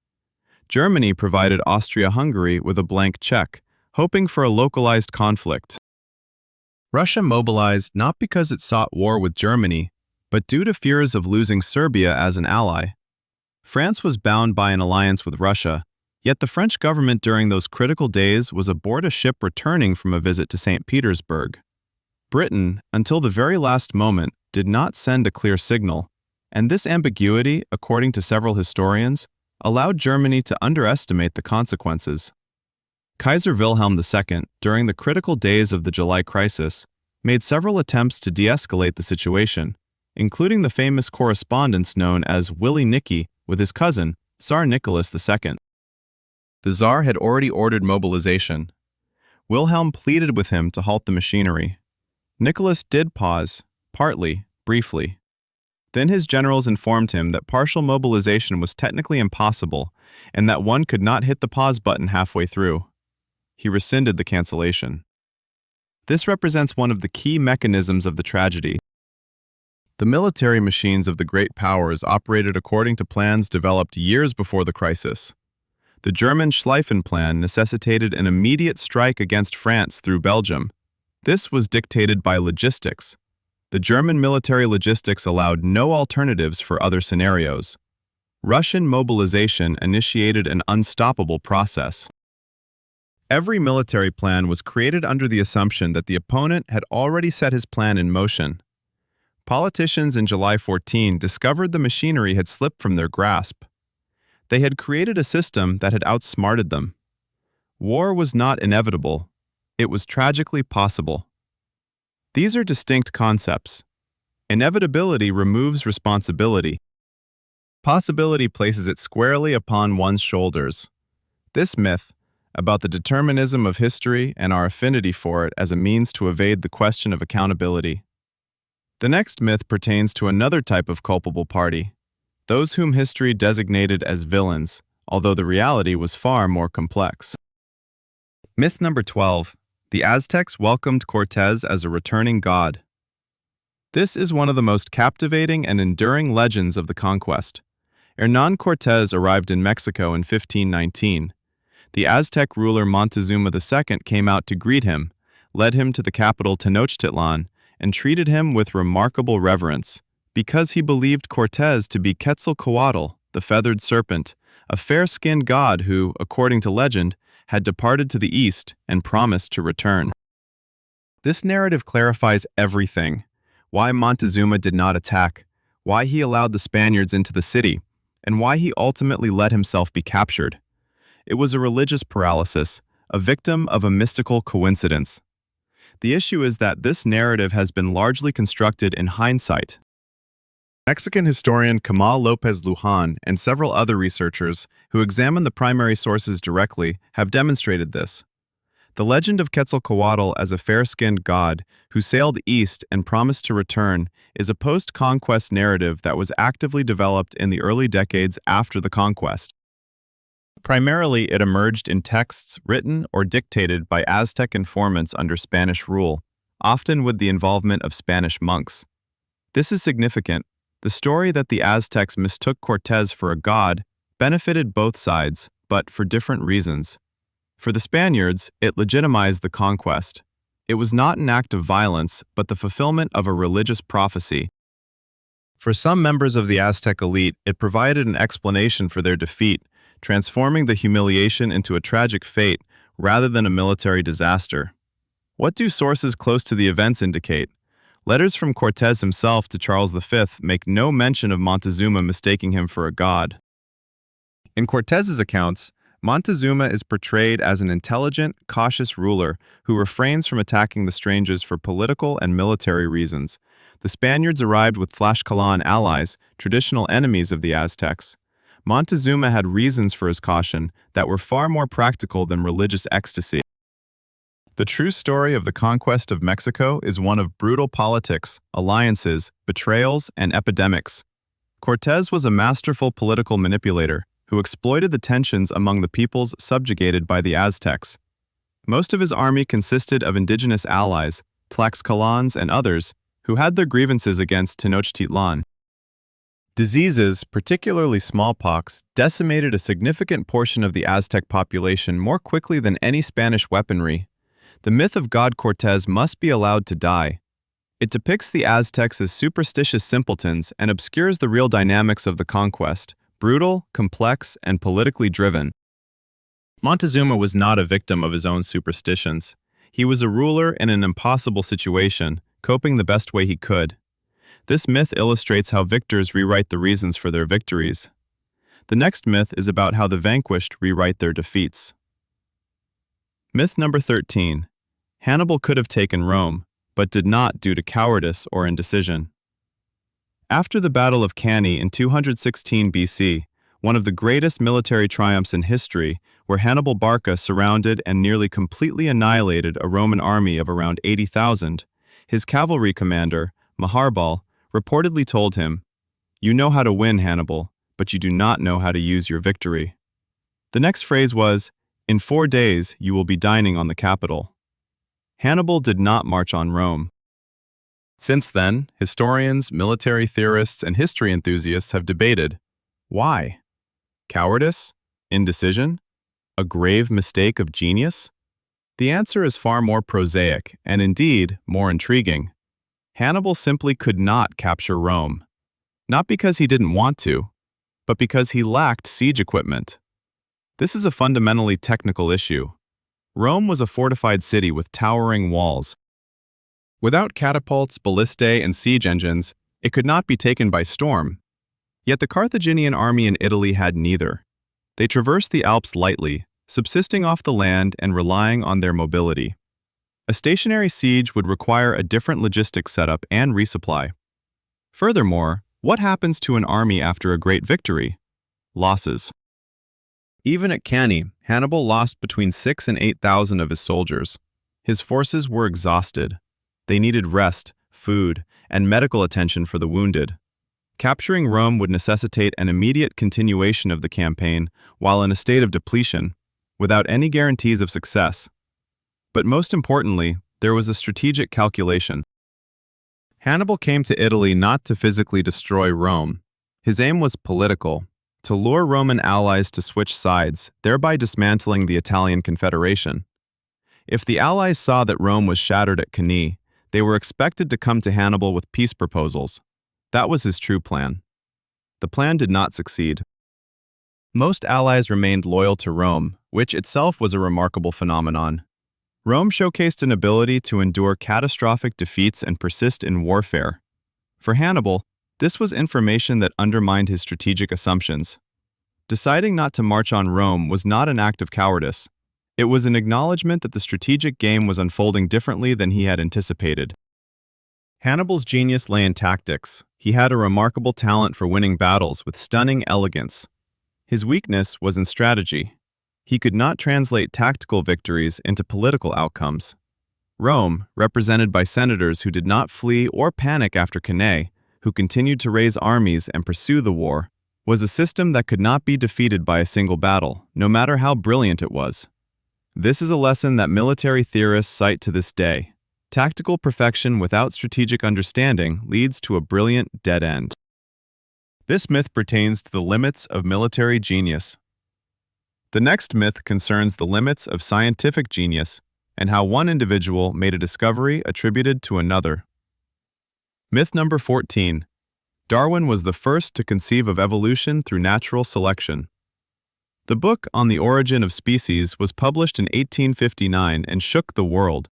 Germany provided Austria-Hungary with a blank check, hoping for a localized conflict. Russia mobilized not because it sought war with Germany, but due to fears of losing Serbia as an ally. France was bound by an alliance with Russia, yet the French government during those critical days was aboard a ship returning from a visit to St. Petersburg. Britain, until the very last moment, did not send a clear signal, and this ambiguity, according to several historians, allowed Germany to underestimate the consequences. Kaiser Wilhelm II, during the critical days of the July crisis, made several attempts to de-escalate the situation, including the famous correspondence known as Willy Nicky with his cousin, Tsar Nicholas II. The Tsar had already ordered mobilization. Wilhelm pleaded with him to halt the machinery. Nicholas did pause, partly, briefly. Then his generals informed him that partial mobilization was technically impossible and that one could not hit the pause button halfway through. He rescinded the cancellation. This represents one of the key mechanisms of the tragedy. The military machines of the great powers operated according to plans developed years before the crisis. The German Schlieffen Plan necessitated an immediate strike against France through Belgium. This was dictated by logistics. The German military logistics allowed no alternatives for other scenarios. Russian mobilization initiated an unstoppable process. Every military plan was created under the assumption that the opponent had already set his plan in motion. Politicians in July 14 discovered the machinery had slipped from their grasp. They had created a system that had outsmarted them. War was not inevitable. It was tragically possible. These are distinct concepts. Inevitability removes responsibility. Possibility places it squarely upon one's shoulders. This myth, about the determinism of history and our affinity for it as a means to evade the question of accountability. The next myth pertains to another type of culpable party, those whom history designated as villains, although the reality was far more complex. Myth number 12. The Aztecs welcomed Cortés as a returning god. This is one of the most captivating and enduring legends of the conquest. Hernán Cortés arrived in Mexico in 1519. The Aztec ruler Montezuma II came out to greet him, led him to the capital Tenochtitlan, and treated him with remarkable reverence, because he believed Cortés to be Quetzalcoatl, the feathered serpent, a fair-skinned god who, according to legend, had departed to the east and promised to return. This narrative clarifies everything: why Montezuma did not attack, why he allowed the Spaniards into the city, and why he ultimately let himself be captured. It was a religious paralysis, a victim of a mystical coincidence. The issue is that this narrative has been largely constructed in hindsight. Mexican historian Kamal López Luján and several other researchers who examine the primary sources directly have demonstrated this. The legend of Quetzalcoatl as a fair-skinned god who sailed east and promised to return is a post-conquest narrative that was actively developed in the early decades after the conquest. Primarily, it emerged in texts written or dictated by Aztec informants under Spanish rule, often with the involvement of Spanish monks. This is significant. The story that the Aztecs mistook Cortés for a god benefited both sides, but for different reasons. For the Spaniards, it legitimized the conquest. It was not an act of violence, but the fulfillment of a religious prophecy. For some members of the Aztec elite, it provided an explanation for their defeat, transforming the humiliation into a tragic fate rather than a military disaster. What do sources close to the events indicate? Letters from Cortés himself to Charles V make no mention of Montezuma mistaking him for a god. In Cortés's accounts, Montezuma is portrayed as an intelligent, cautious ruler who refrains from attacking the strangers for political and military reasons. The Spaniards arrived with Tlaxcalan allies, traditional enemies of the Aztecs. Montezuma had reasons for his caution that were far more practical than religious ecstasy. The true story of the conquest of Mexico is one of brutal politics, alliances, betrayals, and epidemics. Cortés was a masterful political manipulator who exploited the tensions among the peoples subjugated by the Aztecs. Most of his army consisted of indigenous allies, Tlaxcalans and others, who had their grievances against Tenochtitlan. Diseases, particularly smallpox, decimated a significant portion of the Aztec population more quickly than any Spanish weaponry. The myth of God Cortés must be allowed to die. It depicts the Aztecs as superstitious simpletons and obscures the real dynamics of the conquest, brutal, complex, and politically driven. Montezuma was not a victim of his own superstitions. He was a ruler in an impossible situation, coping the best way he could. This myth illustrates how victors rewrite the reasons for their victories. The next myth is about how the vanquished rewrite their defeats. Myth number 13. Hannibal could have taken Rome, but did not due to cowardice or indecision. After the Battle of Cannae in 216 BC, one of the greatest military triumphs in history, where Hannibal Barca surrounded and nearly completely annihilated a Roman army of around 80,000, his cavalry commander, Maharbal, reportedly told him, "You know how to win, Hannibal, but you do not know how to use your victory." The next phrase was, "In 4 days you will be dining on the Capitol." Hannibal did not march on Rome. Since then, historians, military theorists, and history enthusiasts have debated, why? Cowardice? Indecision? A grave mistake of genius? The answer is far more prosaic, and indeed, more intriguing. Hannibal simply could not capture Rome. Not because he didn't want to, but because he lacked siege equipment. This is a fundamentally technical issue. Rome was a fortified city with towering walls. Without catapults, ballistae, and siege engines, it could not be taken by storm. Yet the Carthaginian army in Italy had neither. They traversed the Alps lightly, subsisting off the land and relying on their mobility. A stationary siege would require a different logistics setup and resupply. Furthermore, what happens to an army after a great victory? Losses. Even at Cannae, Hannibal lost between 6,000 and 8,000 of his soldiers. His forces were exhausted. They needed rest, food, and medical attention for the wounded. Capturing Rome would necessitate an immediate continuation of the campaign while in a state of depletion, without any guarantees of success. But most importantly, there was a strategic calculation. Hannibal came to Italy not to physically destroy Rome. His aim was political, to lure Roman allies to switch sides, thereby dismantling the Italian Confederation. If the allies saw that Rome was shattered at Cannae, they were expected to come to Hannibal with peace proposals. That was his true plan. The plan did not succeed. Most allies remained loyal to Rome, which itself was a remarkable phenomenon. Rome showcased an ability to endure catastrophic defeats and persist in warfare. For Hannibal, this was information that undermined his strategic assumptions. Deciding not to march on Rome was not an act of cowardice. It was an acknowledgement that the strategic game was unfolding differently than he had anticipated. Hannibal's genius lay in tactics. He had a remarkable talent for winning battles with stunning elegance. His weakness was in strategy. He could not translate tactical victories into political outcomes. Rome, represented by senators who did not flee or panic after Cannae, who continued to raise armies and pursue the war, was a system that could not be defeated by a single battle, no matter how brilliant it was. This is a lesson that military theorists cite to this day. Tactical perfection without strategic understanding leads to a brilliant dead end. This myth pertains to the limits of military genius. The next myth concerns the limits of scientific genius and how one individual made a discovery attributed to another. Myth number 14. Darwin was the first to conceive of evolution through natural selection. The book On the Origin of Species was published in 1859 and shook the world.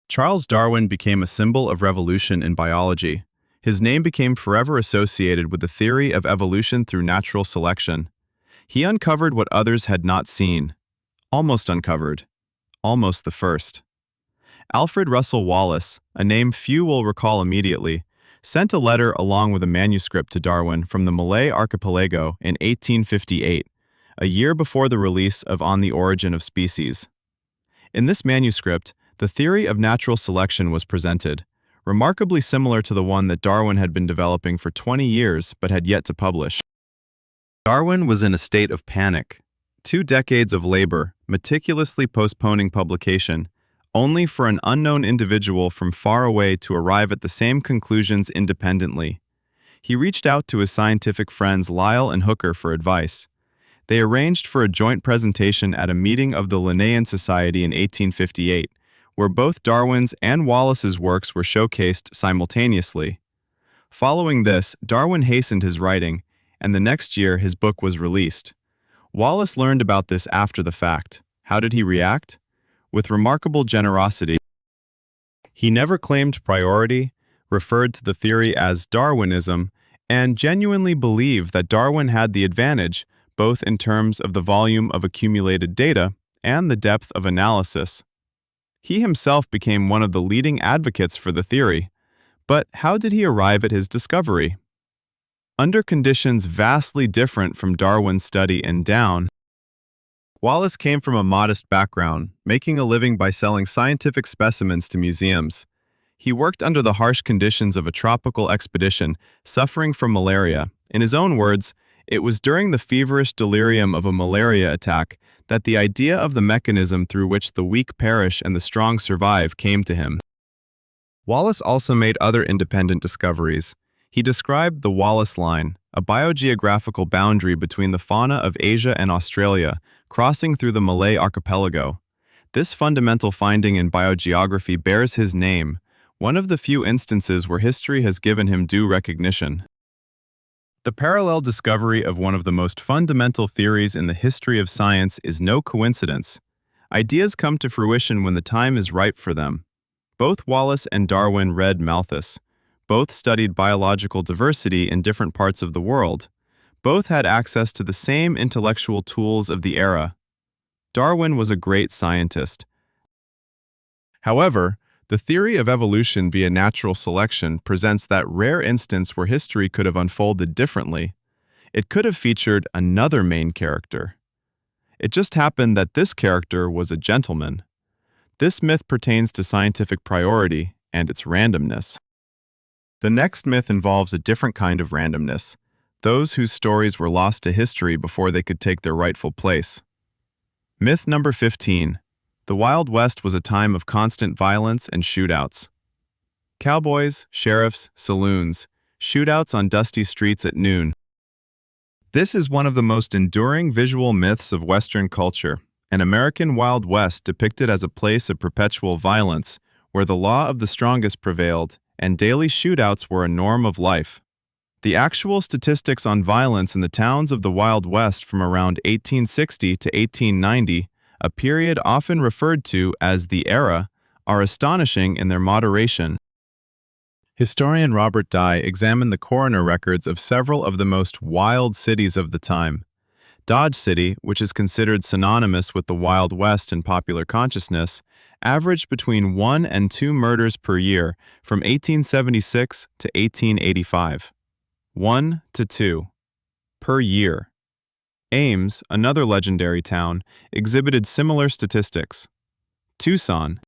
Charles Darwin became a symbol of revolution in biology. His name became forever associated with the theory of evolution through natural selection. He uncovered what others had not seen. Almost uncovered. Almost the first. Alfred Russel Wallace, a name few will recall immediately, sent a letter along with a manuscript to Darwin from the Malay archipelago in 1858, a year before the release of On the Origin of Species. In this manuscript, the theory of natural selection was presented, remarkably similar to the one that Darwin had been developing for 20 years but had yet to publish. Darwin was in a state of panic. 2 decades of labor, meticulously postponing publication, only for an unknown individual from far away to arrive at the same conclusions independently. He reached out to his scientific friends Lyell and Hooker for advice. They arranged for a joint presentation at a meeting of the Linnaean Society in 1858, where both Darwin's and Wallace's works were showcased simultaneously. Following this, Darwin hastened his writing, and the next year his book was released. Wallace learned about this after the fact. How did he react? With remarkable generosity. He never claimed priority, referred to the theory as Darwinism, and genuinely believe that Darwin had the advantage, both in terms of the volume of accumulated data and the depth of analysis. He himself became one of the leading advocates for the theory. But how did he arrive at his discovery? Under conditions vastly different from Darwin's study in Down, Wallace came from a modest background, making a living by selling scientific specimens to museums. He worked under the harsh conditions of a tropical expedition, suffering from malaria. In his own words, it was during the feverish delirium of a malaria attack that the idea of the mechanism through which the weak perish and the strong survive came to him. Wallace also made other independent discoveries. He described the Wallace Line, a biogeographical boundary between the fauna of Asia and Australia, crossing through the Malay archipelago. This fundamental finding in biogeography bears his name, one of the few instances where history has given him due recognition. The parallel discovery of one of the most fundamental theories in the history of science is no coincidence. Ideas come to fruition when the time is ripe for them. Both Wallace and Darwin read Malthus. Both studied biological diversity in different parts of the world. Both had access to the same intellectual tools of the era. Darwin was a great scientist. However, the theory of evolution via natural selection presents that rare instance where history could have unfolded differently. It could have featured another main character. It just happened that this character was a gentleman. This myth pertains to scientific priority and its randomness. The next myth involves a different kind of randomness, those whose stories were lost to history before they could take their rightful place. Myth number 15. The Wild West was a time of constant violence and shootouts. Cowboys, sheriffs, saloons, shootouts on dusty streets at noon. This is one of the most enduring visual myths of Western culture, an American Wild West depicted as a place of perpetual violence, where the law of the strongest prevailed, and daily shootouts were a norm of life. The actual statistics on violence in the towns of the Wild West from around 1860 to 1890, a period often referred to as the era, are astonishing in their moderation. Historian Robert Dye examined the coroner records of several of the most wild cities of the time. Dodge City, which is considered synonymous with the Wild West in popular consciousness, averaged between 1 and 2 murders per year from 1876 to 1885. 1 to 2 per year. Ames, another legendary town, exhibited similar statistics. Tucson.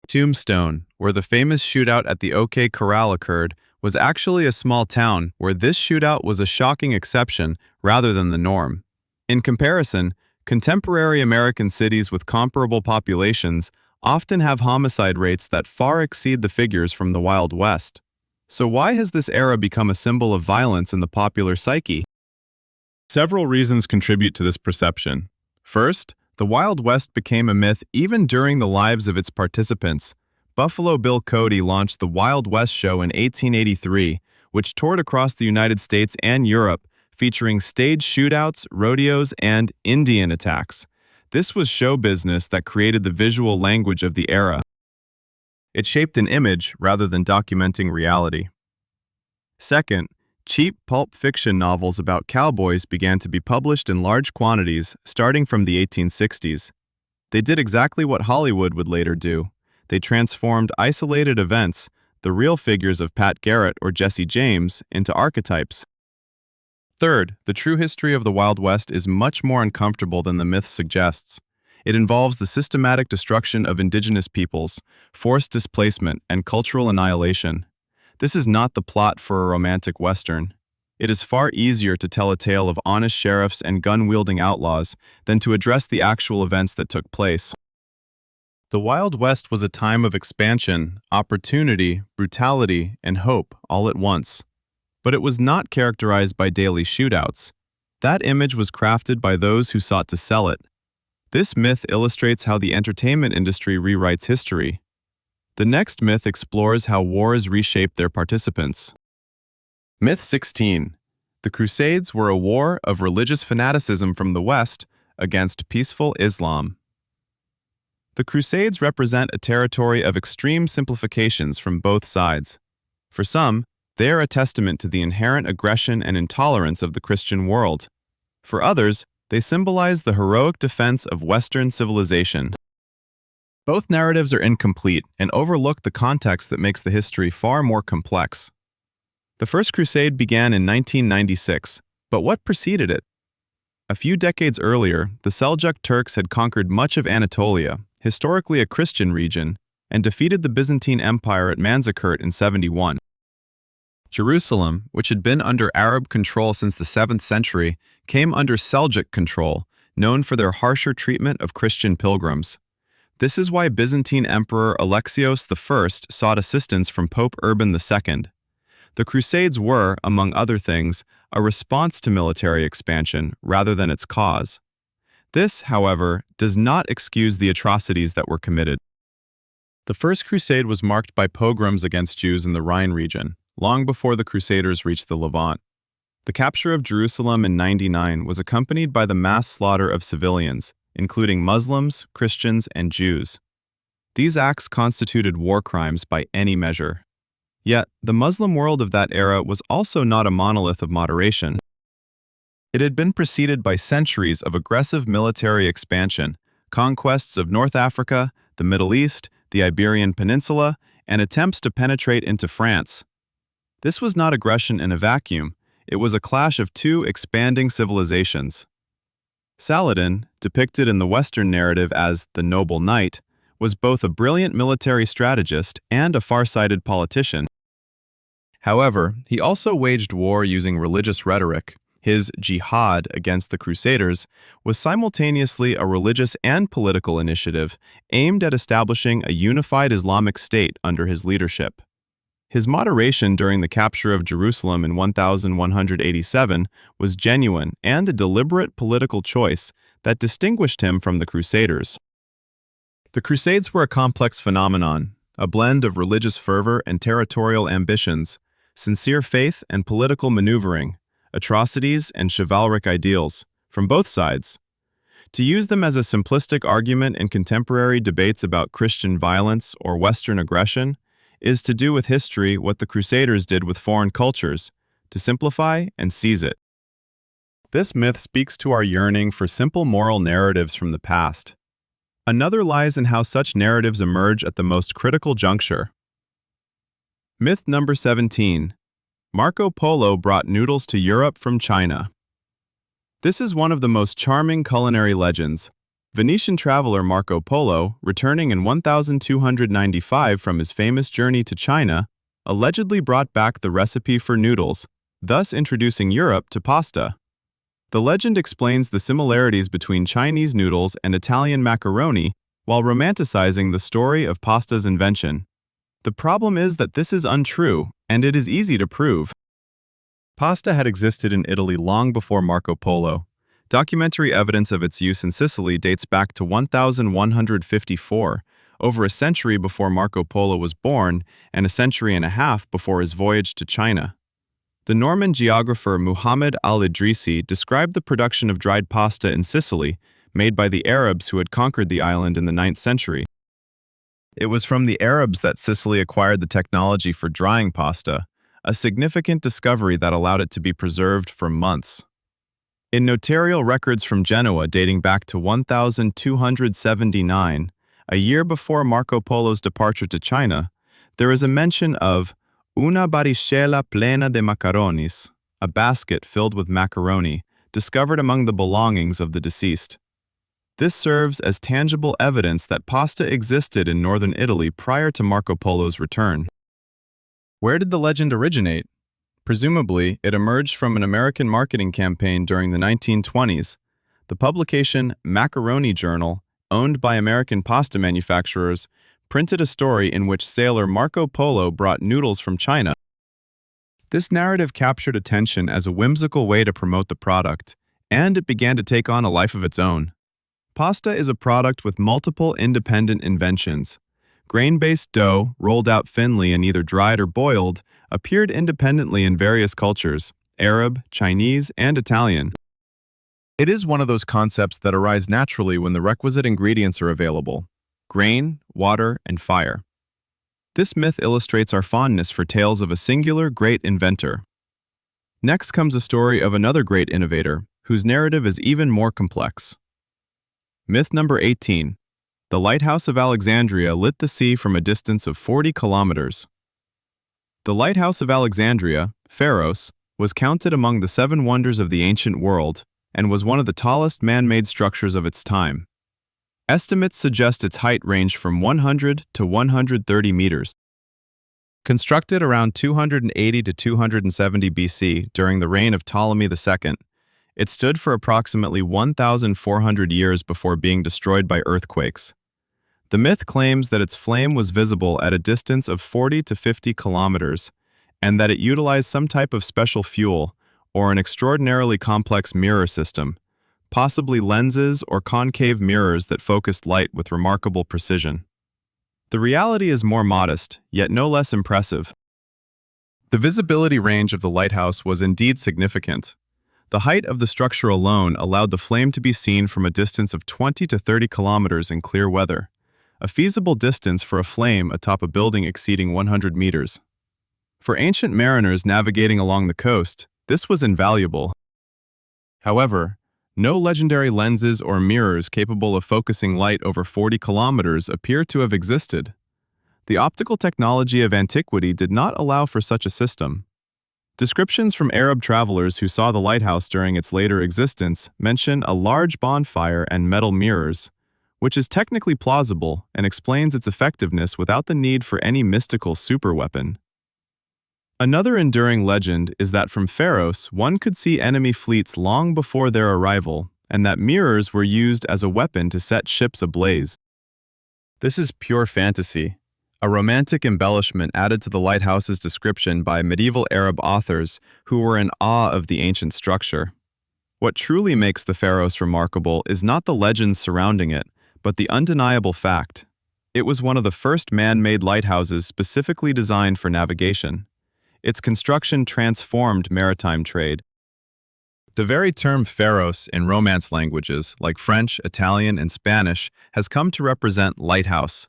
Tombstone, where the famous shootout at the OK Corral occurred, was actually a small town where this shootout was a shocking exception rather than the norm. In comparison, contemporary American cities with comparable populations often have homicide rates that far exceed the figures from the Wild West. So why has this era become a symbol of violence in the popular psyche? Several reasons contribute to this perception. First, the Wild West became a myth even during the lives of its participants. Buffalo Bill Cody launched the Wild West show in 1883, which toured across the United States and Europe, featuring stage shootouts, rodeos, and Indian attacks. This was show business that created the visual language of the era. It shaped an image rather than documenting reality. Second, cheap pulp fiction novels about cowboys began to be published in large quantities starting from the 1860s. They did exactly what Hollywood would later do. They transformed isolated events, the real figures of Pat Garrett or Jesse James, into archetypes. Third, the true history of the Wild West is much more uncomfortable than the myth suggests. It involves the systematic destruction of indigenous peoples, forced displacement, and cultural annihilation. This is not the plot for a romantic Western. It is far easier to tell a tale of honest sheriffs and gun-wielding outlaws than to address the actual events that took place. The Wild West was a time of expansion, opportunity, brutality, and hope all at once. But it was not characterized by daily shootouts. That image was crafted by those who sought to sell it. This myth illustrates how the entertainment industry rewrites history. The next myth explores how wars reshaped their participants. Myth 16. The Crusades were a war of religious fanaticism from the West against peaceful Islam. The Crusades represent a territory of extreme simplifications from both sides. For some, They are a testament to the inherent aggression and intolerance of the Christian world. For others, they symbolize the heroic defense of Western civilization. Both narratives are incomplete and overlook the context that makes the history far more complex. The First Crusade began in 1996, but what preceded it? A few decades earlier, the Seljuk Turks had conquered much of Anatolia, historically a Christian region, and defeated the Byzantine Empire at Manzikert in 71. Jerusalem, which had been under Arab control since the 7th century, came under Seljuk control, known for their harsher treatment of Christian pilgrims. This is why Byzantine Emperor Alexios I sought assistance from Pope Urban II. The Crusades were, among other things, a response to military expansion rather than its cause. This, however, does not excuse the atrocities that were committed. The First Crusade was marked by pogroms against Jews in the Rhine region, long before the Crusaders reached the Levant. The capture of Jerusalem in 99 was accompanied by the mass slaughter of civilians, including Muslims, Christians, and Jews. These acts constituted war crimes by any measure. Yet, the Muslim world of that era was also not a monolith of moderation. It had been preceded by centuries of aggressive military expansion, conquests of North Africa, the Middle East, the Iberian Peninsula, and attempts to penetrate into France. This was not aggression in a vacuum, it was a clash of two expanding civilizations. Saladin, depicted in the Western narrative as the noble knight, was both a brilliant military strategist and a far-sighted politician. However, he also waged war using religious rhetoric. His jihad against the Crusaders was simultaneously a religious and political initiative aimed at establishing a unified Islamic state under his leadership. His moderation during the capture of Jerusalem in 1187 was genuine and a deliberate political choice that distinguished him from the Crusaders. The Crusades were a complex phenomenon, a blend of religious fervor and territorial ambitions, sincere faith and political maneuvering, atrocities and chivalric ideals, from both sides. To use them as a simplistic argument in contemporary debates about Christian violence or Western aggression is to do with history what the Crusaders did with foreign cultures, to simplify and seize it. This myth speaks to our yearning for simple moral narratives from the past. Another lies in how such narratives emerge at the most critical juncture. Myth number 17. Marco Polo brought noodles to Europe from China. This is one of the most charming culinary legends. Venetian traveler Marco Polo, returning in 1295 from his famous journey to China, allegedly brought back the recipe for noodles, thus introducing Europe to pasta. The legend explains the similarities between Chinese noodles and Italian macaroni while romanticizing the story of pasta's invention. The problem is that this is untrue, and it is easy to prove. Pasta had existed in Italy long before Marco Polo. Documentary evidence of its use in Sicily dates back to 1154, over a century before Marco Polo was born and a century and a half before his voyage to China. The Norman geographer Muhammad al-Idrisi described the production of dried pasta in Sicily, made by the Arabs who had conquered the island in the 9th century. It was from the Arabs that Sicily acquired the technology for drying pasta, a significant discovery that allowed it to be preserved for months. In notarial records from Genoa dating back to 1279, a year before Marco Polo's departure to China, there is a mention of una baricella plena de macaronis, a basket filled with macaroni, discovered among the belongings of the deceased. This serves as tangible evidence that pasta existed in northern Italy prior to Marco Polo's return. Where did the legend originate? Presumably, it emerged from an American marketing campaign during the 1920s. The publication Macaroni Journal, owned by American pasta manufacturers, printed a story in which sailor Marco Polo brought noodles from China. This narrative captured attention as a whimsical way to promote the product, and it began to take on a life of its own. Pasta is a product with multiple independent inventions. Grain-based dough, rolled out thinly and either dried or boiled, appeared independently in various cultures, Arab, Chinese, and Italian. It is one of those concepts that arise naturally when the requisite ingredients are available: grain, water, and fire. This myth illustrates our fondness for tales of a singular great inventor. Next comes a story of another great innovator, whose narrative is even more complex. Myth number 18. The lighthouse of Alexandria lit the sea from a distance of 40 kilometers. The lighthouse of Alexandria, Pharos, was counted among the 7 wonders of the ancient world and was one of the tallest man-made structures of its time. Estimates suggest its height ranged from 100 to 130 meters. Constructed around 280 to 270 BC during the reign of Ptolemy II, it stood for approximately 1,400 years before being destroyed by earthquakes. The myth claims that its flame was visible at a distance of 40 to 50 kilometers, and that it utilized some type of special fuel or an extraordinarily complex mirror system, possibly lenses or concave mirrors that focused light with remarkable precision. The reality is more modest, yet no less impressive. The visibility range of the lighthouse was indeed significant. The height of the structure alone allowed the flame to be seen from a distance of 20 to 30 kilometers in clear weather, a feasible distance for a flame atop a building exceeding 100 meters. For ancient mariners navigating along the coast, this was invaluable. However, no legendary lenses or mirrors capable of focusing light over 40 kilometers appear to have existed. The optical technology of antiquity did not allow for such a system. Descriptions from Arab travelers who saw the lighthouse during its later existence mention a large bonfire and metal mirrors, which is technically plausible and explains its effectiveness without the need for any mystical superweapon. Another enduring legend is that from Pharos one could see enemy fleets long before their arrival, and that mirrors were used as a weapon to set ships ablaze. This is pure fantasy, a romantic embellishment added to the lighthouse's description by medieval Arab authors who were in awe of the ancient structure. What truly makes the Pharos remarkable is not the legends surrounding it, but the undeniable fact. It was one of the first man-made lighthouses specifically designed for navigation. Its construction transformed maritime trade. The very term Pharos in Romance languages, like French, Italian, and Spanish, has come to represent lighthouse.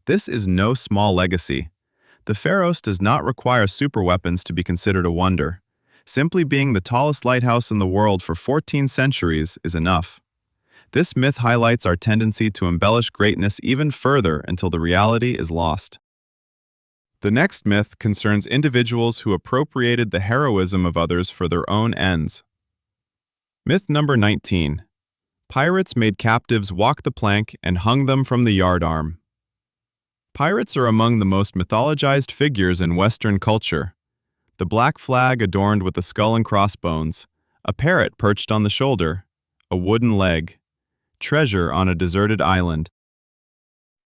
This is no small legacy. The Pharos does not require superweapons to be considered a wonder. Simply being the tallest lighthouse in the world for 14 centuries is enough. This myth highlights our tendency to embellish greatness even further until the reality is lost. The next myth concerns individuals who appropriated the heroism of others for their own ends. Myth number 19. Pirates made captives walk the plank and hung them from the yardarm. Pirates are among the most mythologized figures in Western culture. The black flag adorned with a skull and crossbones, a parrot perched on the shoulder, a wooden leg, treasure on a deserted island.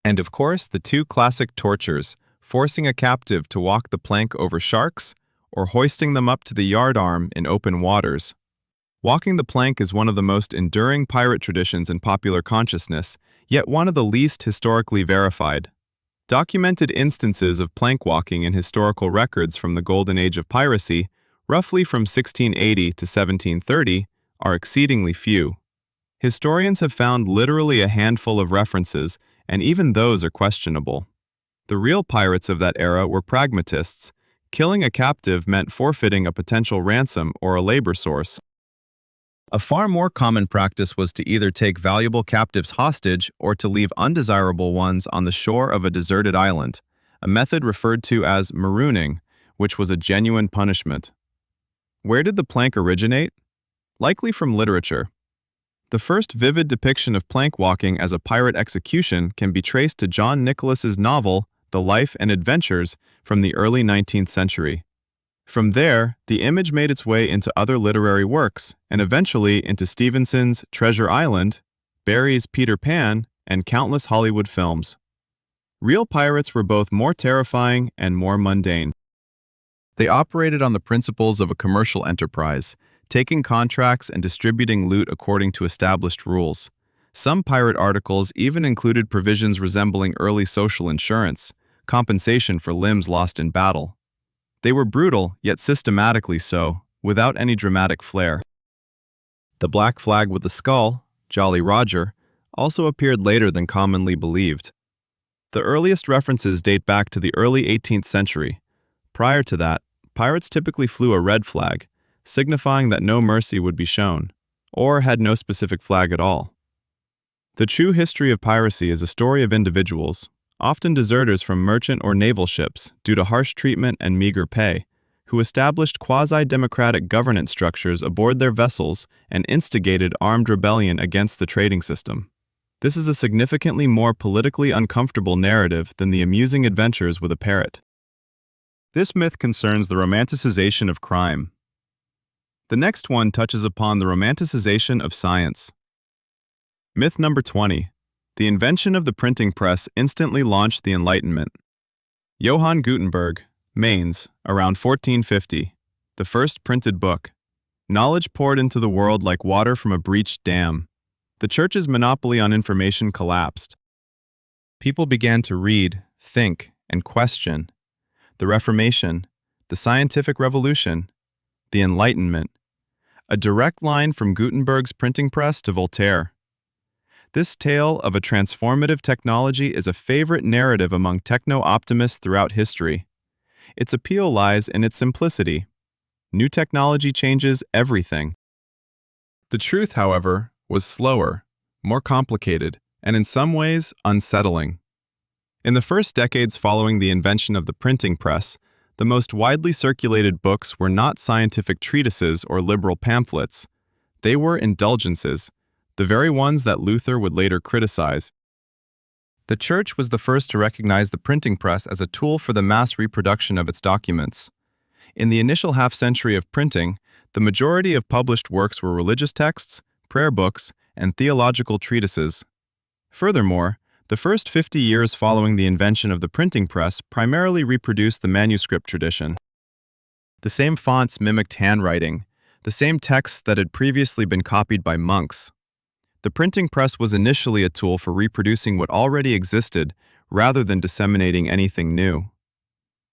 And of course, the 2 classic tortures, forcing a captive to walk the plank over sharks, or hoisting them up to the yardarm in open waters. Walking the plank is one of the most enduring pirate traditions in popular consciousness, yet one of the least historically verified. Documented instances of plank walking in historical records from the golden age of piracy, roughly from 1680 to 1730, are exceedingly few. Historians have found literally a handful of references, and even those are questionable. The real pirates of that era were pragmatists. Killing a captive meant forfeiting a potential ransom or a labor source. A far more common practice was to either take valuable captives hostage or to leave undesirable ones on the shore of a deserted island, a method referred to as marooning, which was a genuine punishment. Where did the plank originate? Likely from literature. The first vivid depiction of plank walking as a pirate execution can be traced to John Nicholas's novel, The Life and Adventures, from the early 19th century. From there, the image made its way into other literary works, and eventually into Stevenson's Treasure Island, Barrie's Peter Pan, and countless Hollywood films. Real pirates were both more terrifying and more mundane. They operated on the principles of a commercial enterprise, taking contracts and distributing loot according to established rules. Some pirate articles even included provisions resembling early social insurance, compensation for limbs lost in battle. They were brutal, yet systematically so, without any dramatic flair. The black flag with the skull, Jolly Roger, also appeared later than commonly believed. The earliest references date back to the early 18th century. Prior to that, pirates typically flew a red flag, signifying that no mercy would be shown, or had no specific flag at all. The true history of piracy is a story of individuals, often deserters from merchant or naval ships due to harsh treatment and meager pay, who established quasi-democratic governance structures aboard their vessels and instigated armed rebellion against the trading system. This is a significantly more politically uncomfortable narrative than the amusing adventures with a parrot. This myth concerns the romanticization of crime. The next one touches upon the romanticization of science. Myth number 20. The invention of the printing press instantly launched the Enlightenment. Johann Gutenberg, Mainz, around 1450. The first printed book. Knowledge poured into the world like water from a breached dam. The church's monopoly on information collapsed. People began to read, think, and question. The Reformation, the Scientific Revolution, the Enlightenment. A direct line from Gutenberg's printing press to Voltaire. This tale of a transformative technology is a favorite narrative among techno-optimists throughout history. Its appeal lies in its simplicity. New technology changes everything. The truth, however, was slower, more complicated, and in some ways unsettling. In the first decades following the invention of the printing press, the most widely circulated books were not scientific treatises or liberal pamphlets. They were indulgences, the very ones that Luther would later criticize. The Church was the first to recognize the printing press as a tool for the mass reproduction of its documents. In the initial half-century of printing, the majority of published works were religious texts, prayer books, and theological treatises. Furthermore, the first 50 years following the invention of the printing press primarily reproduced the manuscript tradition. The same fonts mimicked handwriting, the same texts that had previously been copied by monks. The printing press was initially a tool for reproducing what already existed rather than disseminating anything new.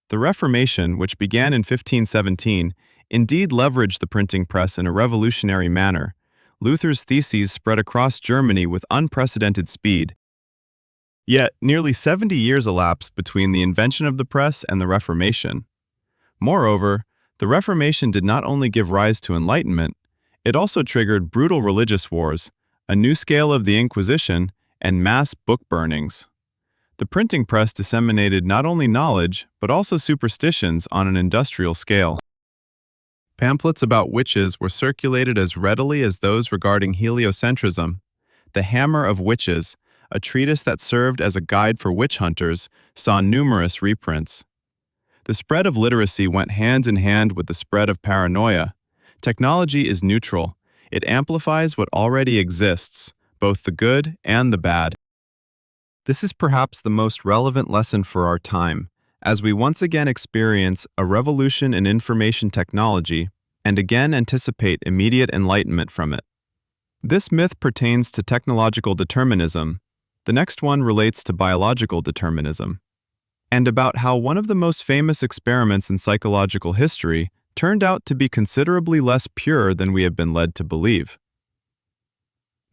The Reformation, which began in 1517, indeed leveraged the printing press in a revolutionary manner. Luther's theses spread across Germany with unprecedented speed. Yet, nearly 70 years elapsed between the invention of the press and the Reformation. Moreover, the Reformation did not only give rise to enlightenment, it also triggered brutal religious wars, a new scale of the Inquisition, and mass book burnings. The printing press disseminated not only knowledge, but also superstitions on an industrial scale. Pamphlets about witches were circulated as readily as those regarding heliocentrism. The Hammer of Witches, a treatise that served as a guide for witch hunters, saw numerous reprints. The spread of literacy went hand in hand with the spread of paranoia. Technology is neutral. It amplifies what already exists, both the good and the bad. This is perhaps the most relevant lesson for our time, as we once again experience a revolution in information technology and again anticipate immediate enlightenment from it. This myth pertains to technological determinism. The next one relates to biological determinism, and about how one of the most famous experiments in psychological history turned out to be considerably less pure than we have been led to believe.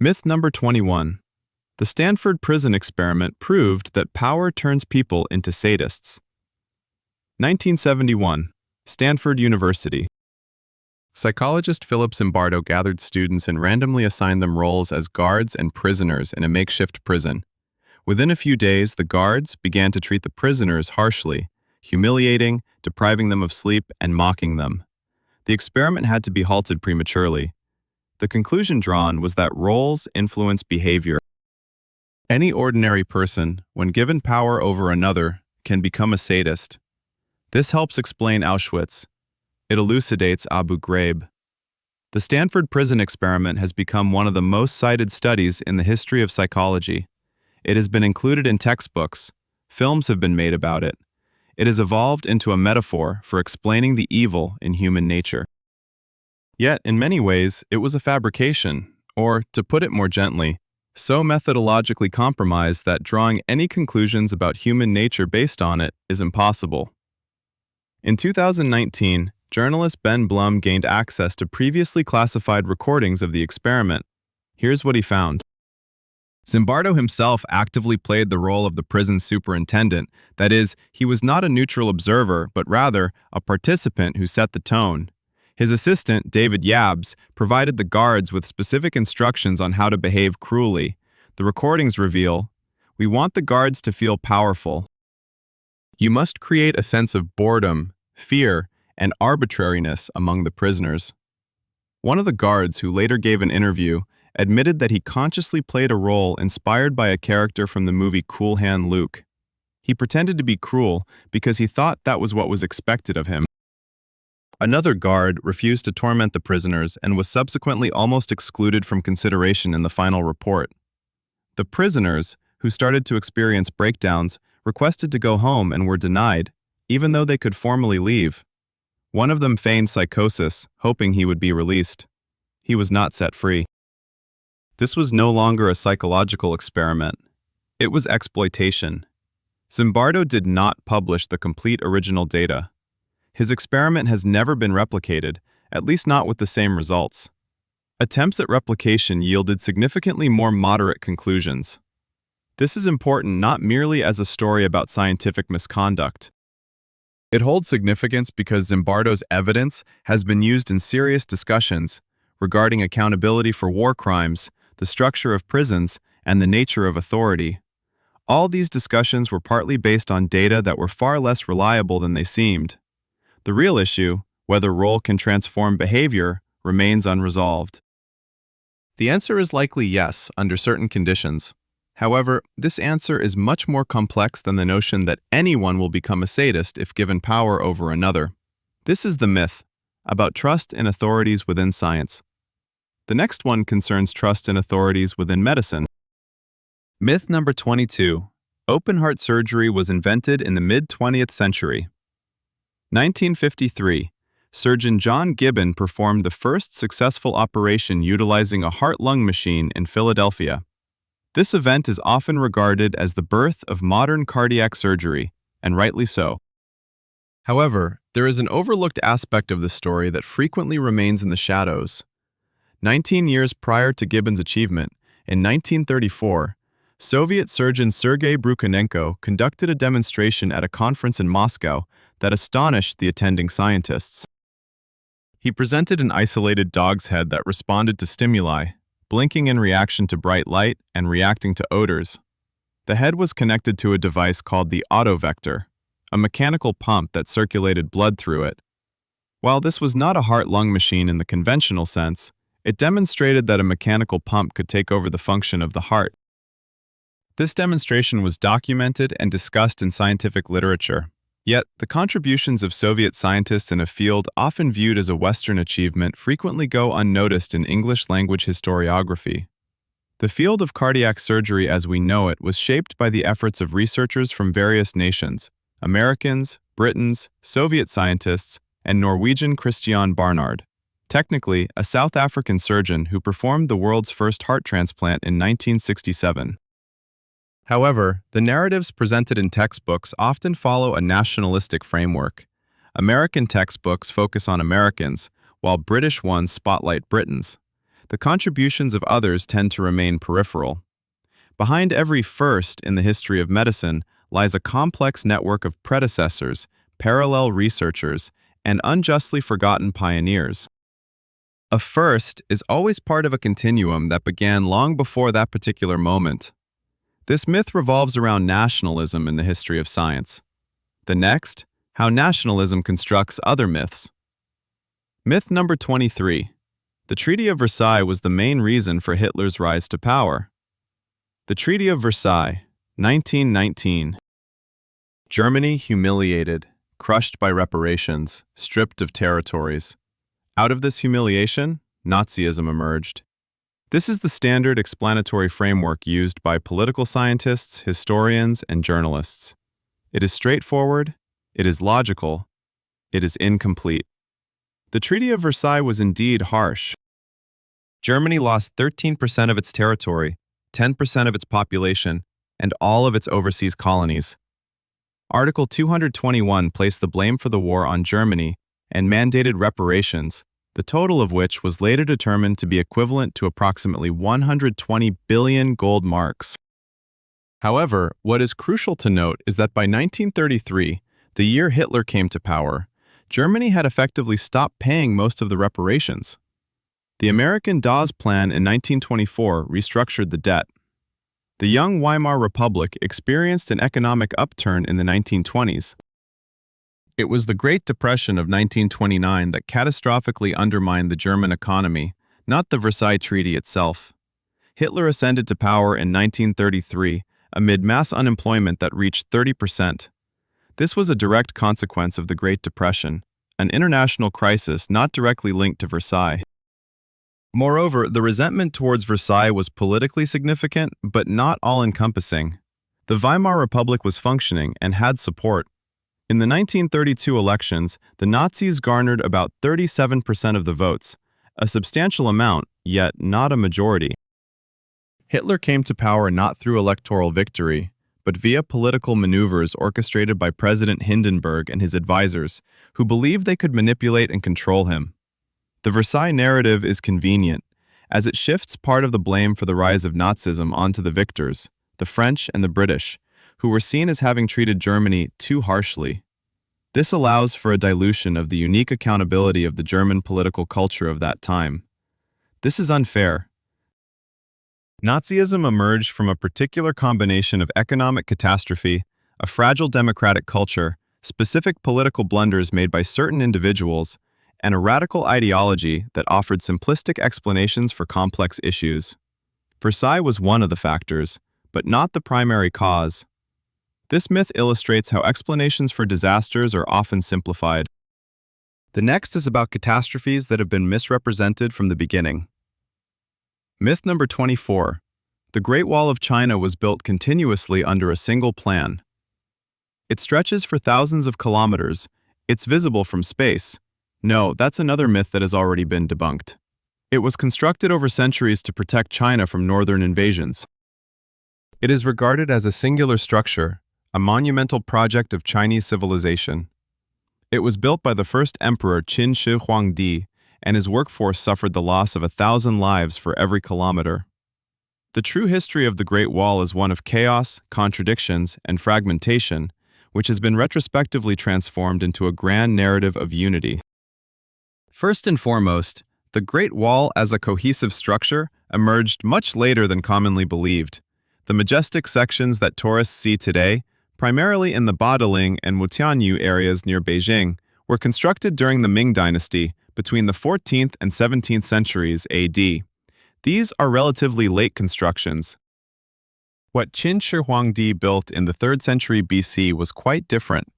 Myth number 21. The Stanford prison experiment proved that power turns people into sadists. 1971. Stanford University. Psychologist Philip Zimbardo gathered students and randomly assigned them roles as guards and prisoners in a makeshift prison. Within a few days, the guards began to treat the prisoners harshly, humiliating, depriving them of sleep, and mocking them. The experiment had to be halted prematurely. The conclusion drawn was that roles influence behavior. Any ordinary person, when given power over another, can become a sadist. This helps explain Auschwitz. It elucidates Abu Ghraib. The Stanford prison experiment has become one of the most cited studies in the history of psychology. It has been included in textbooks. Films have been made about it. It has evolved into a metaphor for explaining the evil in human nature. Yet, in many ways, it was a fabrication, or, to put it more gently, so methodologically compromised that drawing any conclusions about human nature based on it is impossible. In 2019, journalist Ben Blum gained access to previously classified recordings of the experiment. Here's what he found. Zimbardo himself actively played the role of the prison superintendent. That is, he was not a neutral observer, but rather a participant who set the tone. His assistant, David Yabbs, provided the guards with specific instructions on how to behave cruelly. The recordings reveal, "We want the guards to feel powerful. You must create a sense of boredom, fear, and arbitrariness among the prisoners." One of the guards, who later gave an interview, admitted that he consciously played a role inspired by a character from the movie Cool Hand Luke. He pretended to be cruel because he thought that was what was expected of him. Another guard refused to torment the prisoners and was subsequently almost excluded from consideration in the final report. The prisoners, who started to experience breakdowns, requested to go home and were denied, even though they could formally leave. One of them feigned psychosis, hoping he would be released. He was not set free. This was no longer a psychological experiment. It was exploitation. Zimbardo did not publish the complete original data. His experiment has never been replicated, at least not with the same results. Attempts at replication yielded significantly more moderate conclusions. This is important not merely as a story about scientific misconduct. It holds significance because Zimbardo's evidence has been used in serious discussions regarding accountability for war crimes, the structure of prisons, and the nature of authority. All these discussions were partly based on data that were far less reliable than they seemed. The real issue, whether role can transform behavior, remains unresolved. The answer is likely yes, under certain conditions. However, this answer is much more complex than the notion that anyone will become a sadist if given power over another. This is the myth about trust in authorities within science. The next one concerns trust in authorities within medicine. Myth number 22. Open heart surgery was invented in the mid-20th century. 1953. Surgeon John Gibbon performed the first successful operation utilizing a heart-lung machine in Philadelphia. This event is often regarded as the birth of modern cardiac surgery, and rightly so. However, there is an overlooked aspect of the story that frequently remains in the shadows. 19 years prior to Gibbon's achievement, in 1934, Soviet surgeon Sergei Brukhanenko conducted a demonstration at a conference in Moscow that astonished the attending scientists. He presented an isolated dog's head that responded to stimuli, blinking in reaction to bright light and reacting to odors. The head was connected to a device called the autovector, a mechanical pump that circulated blood through it. While this was not a heart-lung machine in the conventional sense, it demonstrated that a mechanical pump could take over the function of the heart. This demonstration was documented and discussed in scientific literature. Yet, the contributions of Soviet scientists in a field often viewed as a Western achievement frequently go unnoticed in English-language historiography. The field of cardiac surgery as we know it was shaped by the efforts of researchers from various nations: Americans, Britons, Soviet scientists, and Norwegian Christian Barnard. Technically, a South African surgeon who performed the world's first heart transplant in 1967. However, the narratives presented in textbooks often follow a nationalistic framework. American textbooks focus on Americans, while British ones spotlight Britons. The contributions of others tend to remain peripheral. Behind every first in the history of medicine lies a complex network of predecessors, parallel researchers, and unjustly forgotten pioneers. A first is always part of a continuum that began long before that particular moment. This myth revolves around nationalism in the history of science. The next, how nationalism constructs other myths. Myth number 23. The Treaty of Versailles was the main reason for Hitler's rise to power. The Treaty of Versailles, 1919. Germany humiliated, crushed by reparations, stripped of territories. Out of this humiliation, Nazism emerged. This is the standard explanatory framework used by political scientists, historians, and journalists. It is straightforward, it is logical, it is incomplete. The Treaty of Versailles was indeed harsh. Germany lost 13% of its territory, 10% of its population, and all of its overseas colonies. Article 221 placed the blame for the war on Germany and mandated reparations, the total of which was later determined to be equivalent to approximately 120 billion gold marks. However, what is crucial to note is that by 1933, the year Hitler came to power, Germany had effectively stopped paying most of the reparations. The American Dawes Plan in 1924 restructured the debt. The young Weimar Republic experienced an economic upturn in the 1920s. It was the Great Depression of 1929 that catastrophically undermined the German economy, not the Versailles Treaty itself. Hitler ascended to power in 1933 amid mass unemployment that reached 30%. This was a direct consequence of the Great Depression, an international crisis not directly linked to Versailles. Moreover, the resentment towards Versailles was politically significant, but not all-encompassing. The Weimar Republic was functioning and had support. In the 1932 elections, the Nazis garnered about 37% of the votes, a substantial amount, yet not a majority. Hitler came to power not through electoral victory, but via political maneuvers orchestrated by President Hindenburg and his advisors, who believed they could manipulate and control him. The Versailles narrative is convenient, as it shifts part of the blame for the rise of Nazism onto the victors, the French and the British, who were seen as having treated Germany too harshly. This allows for a dilution of the unique accountability of the German political culture of that time. This is unfair. Nazism emerged from a particular combination of economic catastrophe, a fragile democratic culture, specific political blunders made by certain individuals, and a radical ideology that offered simplistic explanations for complex issues. Versailles was one of the factors, but not the primary cause. This myth illustrates how explanations for disasters are often simplified. The next is about catastrophes that have been misrepresented from the beginning. Myth number 24. The Great Wall of China was built continuously under a single plan. It stretches for thousands of kilometers. It's visible from space. No, that's another myth that has already been debunked. It was constructed over centuries to protect China from northern invasions. It is regarded as a singular structure, a monumental project of Chinese civilization. It was built by the first emperor Qin Shi Huangdi, and his workforce suffered the loss of 1,000 lives for every kilometer. The true history of the Great Wall is one of chaos, contradictions, and fragmentation, which has been retrospectively transformed into a grand narrative of unity. First and foremost, the Great Wall as a cohesive structure emerged much later than commonly believed. The majestic sections that tourists see today, primarily in the Badaling and Mutianyu areas near Beijing, were constructed during the Ming Dynasty between the 14th and 17th centuries AD. These are relatively late constructions. What Qin Shi Huangdi built in the 3rd century BC was quite different.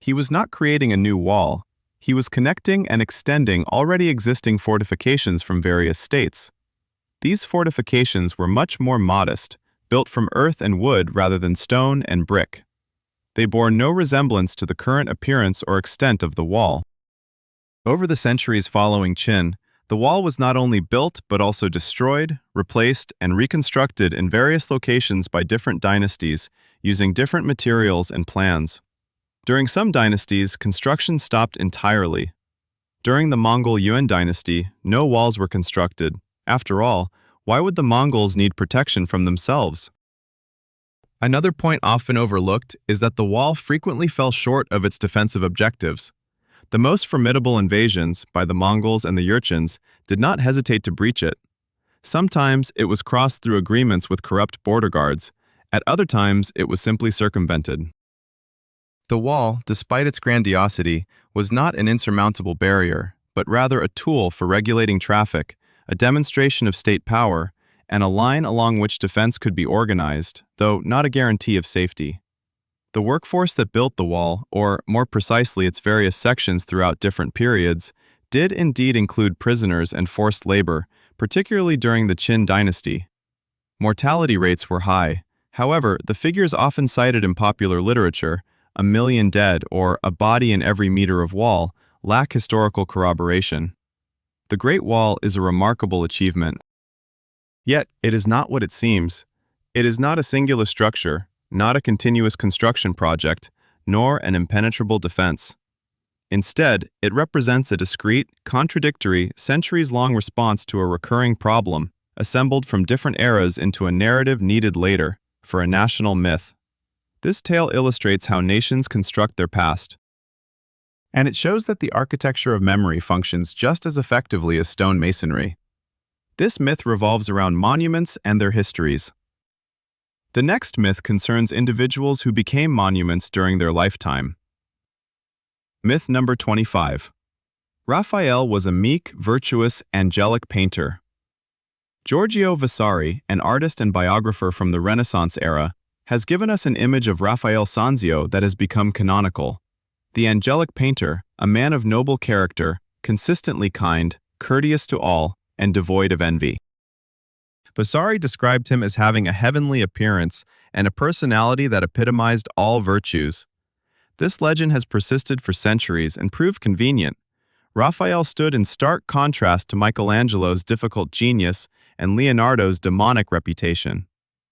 He was not creating a new wall. He was connecting and extending already existing fortifications from various states. These fortifications were much more modest, built from earth and wood rather than stone and brick. They bore no resemblance to the current appearance or extent of the wall. Over the centuries following Qin, the wall was not only built but also destroyed, replaced, and reconstructed in various locations by different dynasties using different materials and plans. During some dynasties, construction stopped entirely. During the Mongol Yuan dynasty, no walls were constructed. After all, why would the Mongols need protection from themselves? Another point often overlooked is that the wall frequently fell short of its defensive objectives. The most formidable invasions, by the Mongols and the Jurchens, did not hesitate to breach it. Sometimes it was crossed through agreements with corrupt border guards. At other times, it was simply circumvented. The wall, despite its grandiosity, was not an insurmountable barrier, but rather a tool for regulating traffic, a demonstration of state power, and a line along which defense could be organized, though not a guarantee of safety. The workforce that built the wall, or more precisely its various sections throughout different periods, did indeed include prisoners and forced labor, particularly during the Qin dynasty. Mortality rates were high. However, the figures often cited in popular literature, 1 million dead or a body in every meter of wall, lack historical corroboration. The Great Wall is a remarkable achievement. Yet, it is not what it seems. It is not a singular structure, not a continuous construction project, nor an impenetrable defense. Instead, it represents a discrete, contradictory, centuries-long response to a recurring problem, assembled from different eras into a narrative needed later for a national myth. This tale illustrates how nations construct their past. And it shows that the architecture of memory functions just as effectively as stone masonry. This myth revolves around monuments and their histories. The next myth concerns individuals who became monuments during their lifetime. Myth number 25. Raphael was a meek, virtuous, angelic painter. Giorgio Vasari, an artist and biographer from the Renaissance era, has given us an image of Raphael Sanzio that has become canonical. The angelic painter, a man of noble character, consistently kind, courteous to all, and devoid of envy. Vasari described him as having a heavenly appearance and a personality that epitomized all virtues. This legend has persisted for centuries and proved convenient. Raphael stood in stark contrast to Michelangelo's difficult genius and Leonardo's demonic reputation.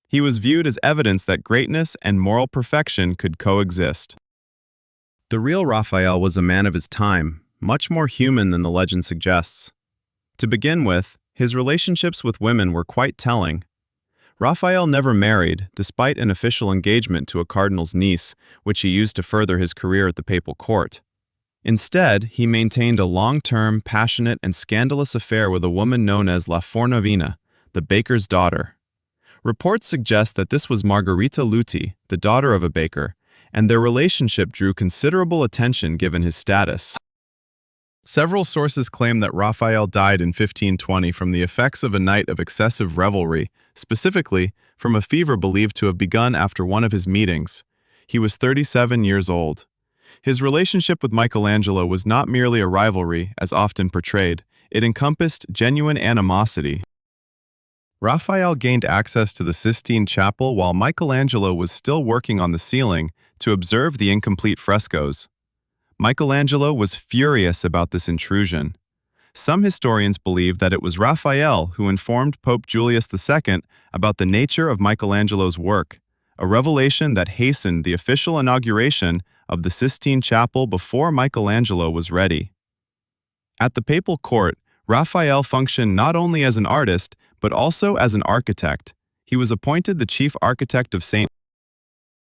He was viewed as evidence that greatness and moral perfection could coexist. The real Raphael was a man of his time, much more human than the legend suggests. To begin with, his relationships with women were quite telling. Raphael never married, despite an official engagement to a cardinal's niece, which he used to further his career at the papal court. Instead, he maintained a long-term, passionate, and scandalous affair with a woman known as La Fornavina, the baker's daughter. Reports suggest that this was Margherita Luti, the daughter of a baker, and their relationship drew considerable attention given his status. Several sources claim that Raphael died in 1520 from the effects of a night of excessive revelry, specifically from a fever believed to have begun after one of his meetings. He was 37 years old. His relationship with Michelangelo was not merely a rivalry, as often portrayed. It encompassed genuine animosity. Raphael gained access to the Sistine Chapel while Michelangelo was still working on the ceiling to observe the incomplete frescoes. Michelangelo was furious about this intrusion. Some historians believe that it was Raphael who informed Pope Julius II about the nature of Michelangelo's work, a revelation that hastened the official inauguration of the Sistine Chapel before Michelangelo was ready. At the papal court, Raphael functioned not only as an artist, but also as an architect. He was appointed the chief architect of St.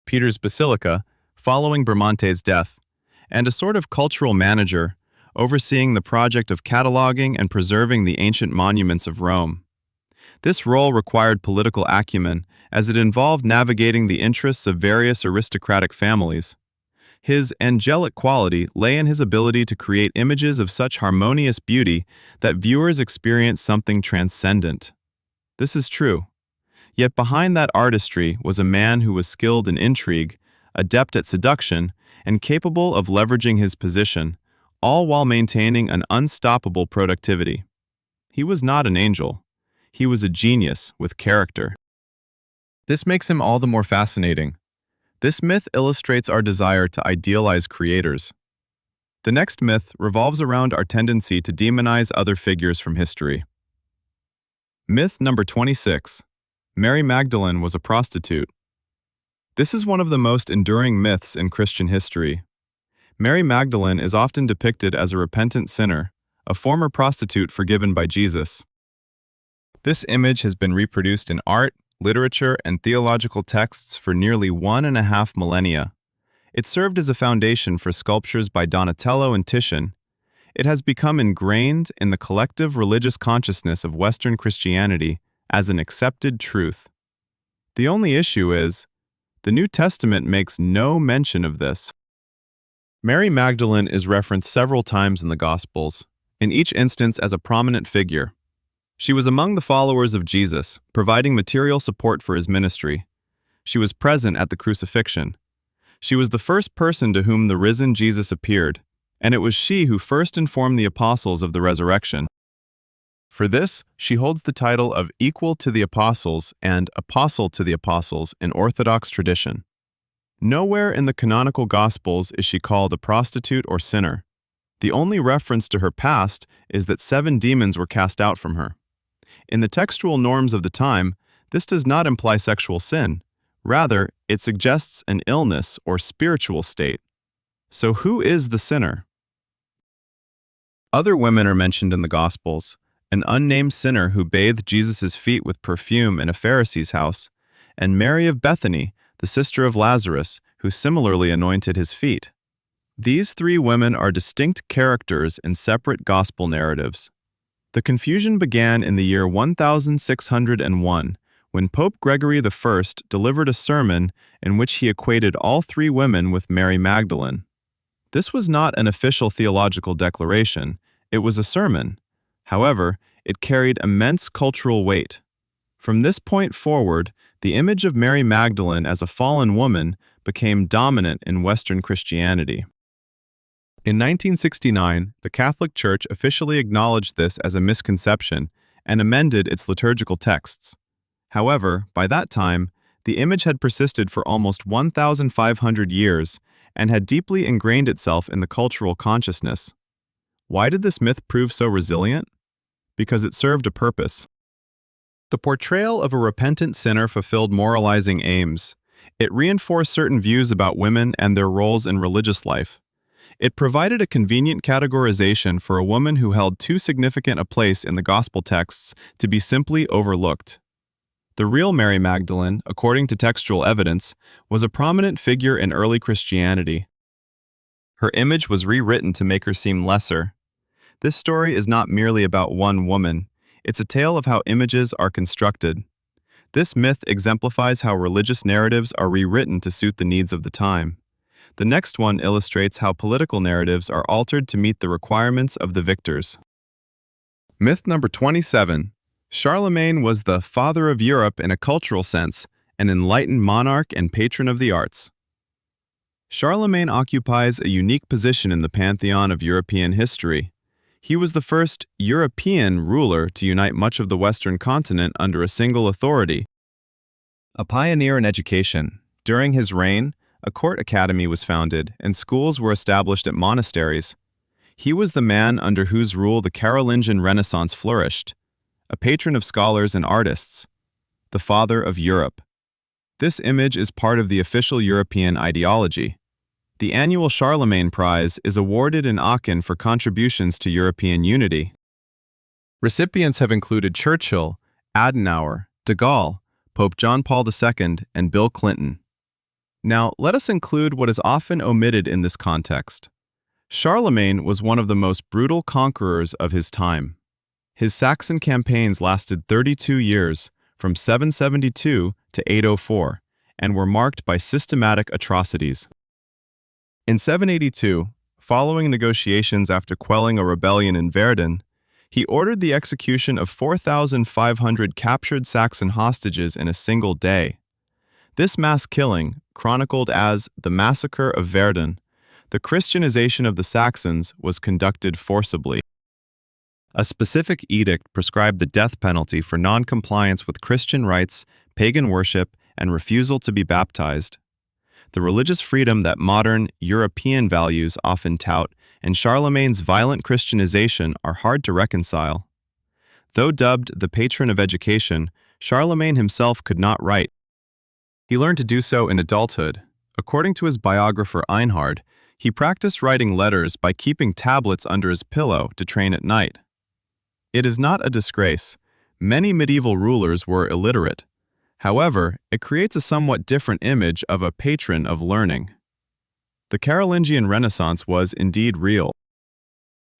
Peter's Basilica, following Bramante's death, and a sort of cultural manager, overseeing the project of cataloging and preserving the ancient monuments of Rome. This role required political acumen, as it involved navigating the interests of various aristocratic families. His angelic quality lay in his ability to create images of such harmonious beauty that viewers experience something transcendent. This is true. Yet behind that artistry was a man who was skilled in intrigue, adept at seduction, and capable of leveraging his position, all while maintaining an unstoppable productivity. He was not an angel. He was a genius with character. This makes him all the more fascinating. This myth illustrates our desire to idealize creators. The next myth revolves around our tendency to demonize other figures from history. Myth number 26. Mary Magdalene was a prostitute. This is one of the most enduring myths in Christian history. Mary Magdalene is often depicted as a repentant sinner, a former prostitute forgiven by Jesus. This image has been reproduced in art, literature, and theological texts for nearly 1.5 millennia. It served as a foundation for sculptures by Donatello and Titian. It has become ingrained in the collective religious consciousness of Western Christianity as an accepted truth. The only issue is, the New Testament makes no mention of this. Mary Magdalene is referenced several times in the Gospels, in each instance as a prominent figure. She was among the followers of Jesus, providing material support for his ministry. She was present at the crucifixion. She was the first person to whom the risen Jesus appeared, and it was she who first informed the apostles of the resurrection. For this, she holds the title of equal to the apostles and apostle to the apostles in Orthodox tradition. Nowhere in the canonical Gospels is she called a prostitute or sinner. The only reference to her past is that 7 demons were cast out from her. In the textual norms of the time, this does not imply sexual sin. Rather, it suggests an illness or spiritual state. So who is the sinner? Other women are mentioned in the Gospels: an unnamed sinner who bathed Jesus' feet with perfume in a Pharisee's house, and Mary of Bethany, the sister of Lazarus, who similarly anointed his feet. These three women are distinct characters in separate gospel narratives. The confusion began in the year 1601, when Pope Gregory I delivered a sermon in which he equated all three women with Mary Magdalene. This was not an official theological declaration, it was a sermon. However, it carried immense cultural weight. From this point forward, the image of Mary Magdalene as a fallen woman became dominant in Western Christianity. In 1969, the Catholic Church officially acknowledged this as a misconception and amended its liturgical texts. However, by that time, the image had persisted for almost 1,500 years and had deeply ingrained itself in the cultural consciousness. Why did this myth prove so resilient? Because it served a purpose. The portrayal of a repentant sinner fulfilled moralizing aims. It reinforced certain views about women and their roles in religious life. It provided a convenient categorization for a woman who held too significant a place in the gospel texts to be simply overlooked. The real Mary Magdalene, according to textual evidence, was a prominent figure in early Christianity. Her image was rewritten to make her seem lesser. This story is not merely about one woman. It's a tale of how images are constructed. This myth exemplifies how religious narratives are rewritten to suit the needs of the time. The next one illustrates how political narratives are altered to meet the requirements of the victors. Myth number 27. Charlemagne was the father of Europe in a cultural sense, an enlightened monarch and patron of the arts. Charlemagne occupies a unique position in the pantheon of European history. He was the first European ruler to unite much of the Western continent under a single authority. A pioneer in education, during his reign, a court academy was founded and schools were established at monasteries. He was the man under whose rule the Carolingian Renaissance flourished, a patron of scholars and artists, the father of Europe. This image is part of the official European ideology. The annual Charlemagne Prize is awarded in Aachen for contributions to European unity. Recipients have included Churchill, Adenauer, de Gaulle, Pope John Paul II, and Bill Clinton. Now, let us include what is often omitted in this context. Charlemagne was one of the most brutal conquerors of his time. His Saxon campaigns lasted 32 years, from 772 to 804, and were marked by systematic atrocities. In 782, following negotiations after quelling a rebellion in Verdun, he ordered the execution of 4,500 captured Saxon hostages in a single day. This mass killing, chronicled as the Massacre of Verdun, the Christianization of the Saxons was conducted forcibly. A specific edict prescribed the death penalty for non-compliance with Christian rites, pagan worship, and refusal to be baptized. The religious freedom that modern, European values often tout and Charlemagne's violent Christianization are hard to reconcile. Though dubbed the patron of education, Charlemagne himself could not write. He learned to do so in adulthood. According to his biographer Einhard, he practiced writing letters by keeping tablets under his pillow to train at night. It is not a disgrace. Many medieval rulers were illiterate. However, it creates a somewhat different image of a patron of learning. The Carolingian Renaissance was indeed real.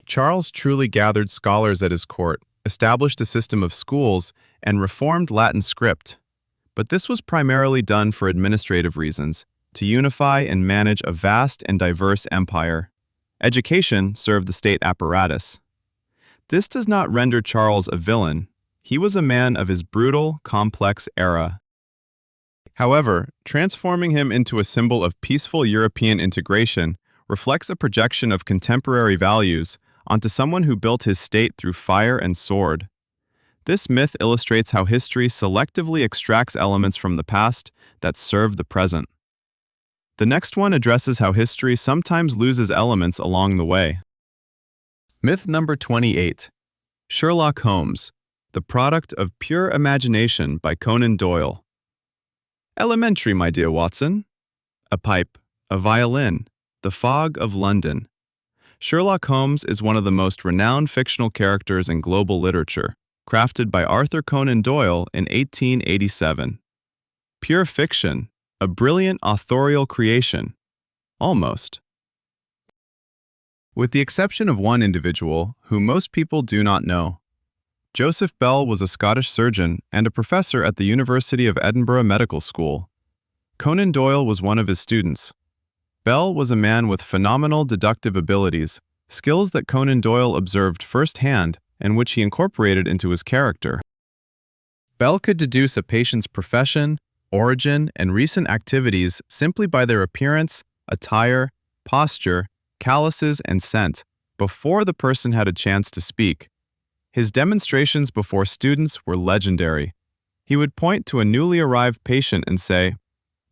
Charles truly gathered scholars at his court, established a system of schools, and reformed Latin script. But this was primarily done for administrative reasons, to unify and manage a vast and diverse empire. Education served the state apparatus. This does not render Charles a villain. He was a man of his brutal, complex era. However, transforming him into a symbol of peaceful European integration reflects a projection of contemporary values onto someone who built his state through fire and sword. This myth illustrates how history selectively extracts elements from the past that serve the present. The next one addresses how history sometimes loses elements along the way. Myth number 28. Sherlock Holmes, the product of pure imagination by Conan Doyle. Elementary, my dear Watson. A pipe, a violin, the fog of London. Sherlock Holmes is one of the most renowned fictional characters in global literature, crafted by Arthur Conan Doyle in 1887. Pure fiction, a brilliant authorial creation. Almost. With the exception of one individual who most people do not know. Joseph Bell was a Scottish surgeon and a professor at the University of Edinburgh Medical School. Conan Doyle was one of his students. Bell was a man with phenomenal deductive abilities, skills that Conan Doyle observed firsthand and which he incorporated into his character. Bell could deduce a patient's profession, origin, and recent activities simply by their appearance, attire, posture, calluses, and scent, before the person had a chance to speak. His demonstrations before students were legendary. He would point to a newly arrived patient and say,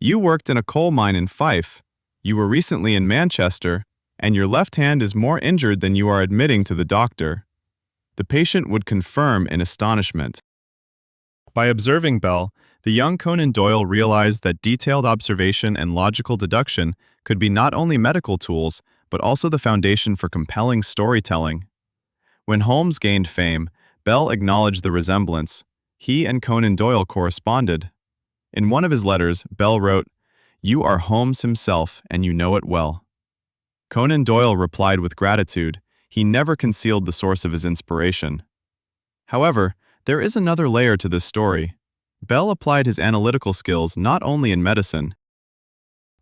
"You worked in a coal mine in Fife. You were recently in Manchester, and your left hand is more injured than you are admitting to the doctor." The patient would confirm in astonishment. By observing Bell, the young Conan Doyle realized that detailed observation and logical deduction could be not only medical tools, but also the foundation for compelling storytelling. When Holmes gained fame, Bell acknowledged the resemblance. He and Conan Doyle corresponded. In one of his letters, Bell wrote, "You are Holmes himself, and you know it well." Conan Doyle replied with gratitude. He never concealed the source of his inspiration. However, there is another layer to this story. Bell applied his analytical skills not only in medicine.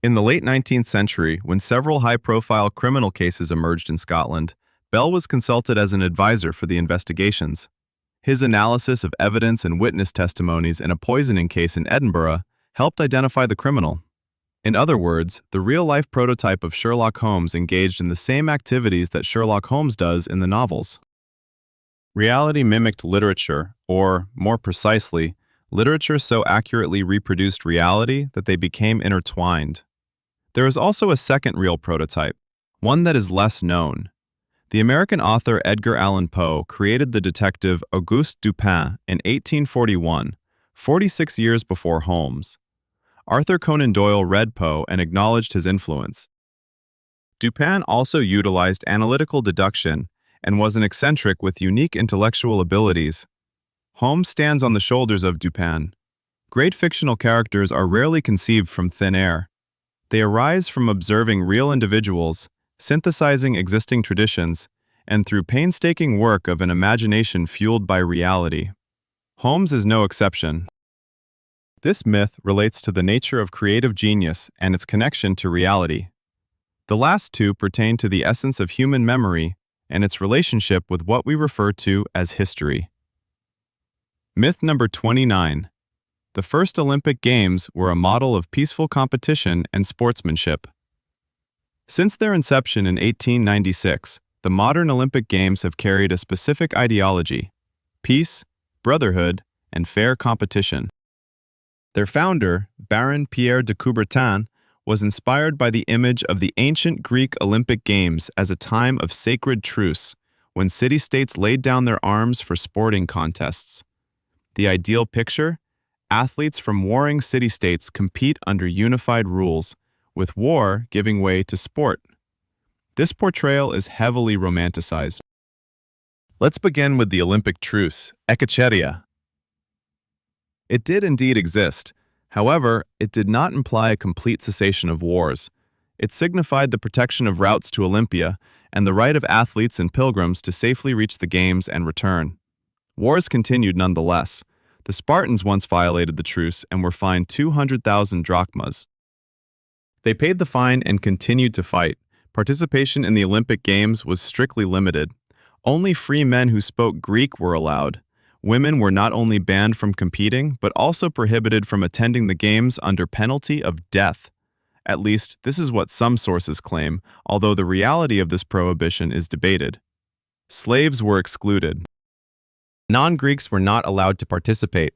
In the late 19th century, when several high-profile criminal cases emerged in Scotland, Bell was consulted as an advisor for the investigations. His analysis of evidence and witness testimonies in a poisoning case in Edinburgh helped identify the criminal. In other words, the real-life prototype of Sherlock Holmes engaged in the same activities that Sherlock Holmes does in the novels. Reality mimicked literature, or, more precisely, literature so accurately reproduced reality that they became intertwined. There is also a second real prototype, one that is less known. The American author Edgar Allan Poe created the detective Auguste Dupin in 1841, 46 years before Holmes. Arthur Conan Doyle read Poe and acknowledged his influence. Dupin also utilized analytical deduction and was an eccentric with unique intellectual abilities. Holmes stands on the shoulders of Dupin. Great fictional characters are rarely conceived from thin air. They arise from observing real individuals, synthesizing existing traditions, and through painstaking work of an imagination fueled by reality. Holmes is no exception. This myth relates to the nature of creative genius and its connection to reality. The last two pertain to the essence of human memory and its relationship with what we refer to as history. Myth number 29. The first Olympic Games were a model of peaceful competition and sportsmanship. Since their inception in 1896, the modern Olympic Games have carried a specific ideology: peace, brotherhood, and fair competition. Their founder, Baron Pierre de Coubertin, was inspired by the image of the ancient Greek Olympic Games as a time of sacred truce, when city-states laid down their arms for sporting contests. The ideal picture? Athletes from warring city-states compete under unified rules, with war giving way to sport. This portrayal is heavily romanticized. Let's begin with the Olympic truce, Ekacheria. It did indeed exist. However, it did not imply a complete cessation of wars. It signified the protection of routes to Olympia and the right of athletes and pilgrims to safely reach the games and return. Wars continued nonetheless. The Spartans once violated the truce and were fined 200,000 drachmas. They paid the fine and continued to fight. Participation in the Olympic Games was strictly limited. Only free men who spoke Greek were allowed. Women were not only banned from competing, but also prohibited from attending the Games under penalty of death. At least, this is what some sources claim, although the reality of this prohibition is debated. Slaves were excluded. Non-Greeks were not allowed to participate.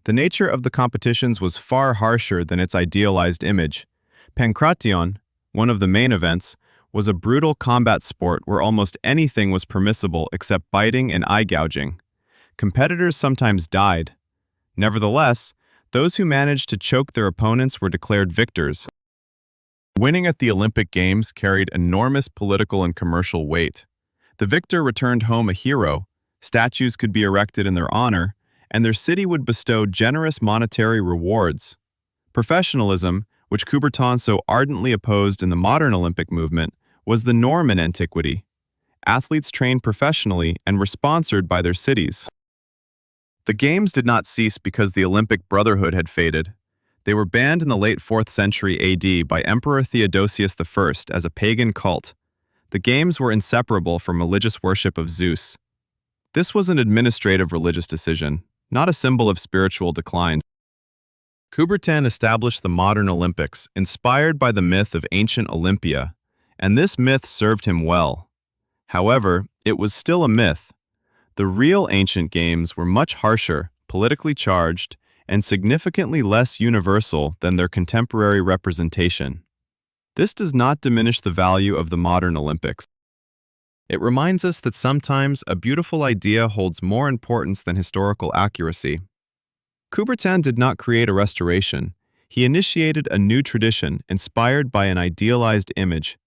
The nature of the competitions was far harsher than its idealized image. Pankration, one of the main events, was a brutal combat sport where almost anything was permissible except biting and eye gouging. Competitors sometimes died. Nevertheless, those who managed to choke their opponents were declared victors. Winning at the Olympic Games carried enormous political and commercial weight. The victor returned home a hero, statues could be erected in their honor, and their city would bestow generous monetary rewards. Professionalism, which Coubertin so ardently opposed in the modern Olympic movement, was the norm in antiquity. Athletes trained professionally and were sponsored by their cities. The Games did not cease because the Olympic Brotherhood had faded. They were banned in the late 4th century AD by Emperor Theodosius I as a pagan cult. The Games were inseparable from religious worship of Zeus. This was an administrative religious decision, not a symbol of spiritual decline. Coubertin established the modern Olympics, inspired by the myth of ancient Olympia, and this myth served him well. However, it was still a myth. The real ancient games were much harsher, politically charged, and significantly less universal than their contemporary representation. This does not diminish the value of the modern Olympics. It reminds us that sometimes a beautiful idea holds more importance than historical accuracy. Coubertin did not create a restoration. He initiated a new tradition inspired by an idealized image.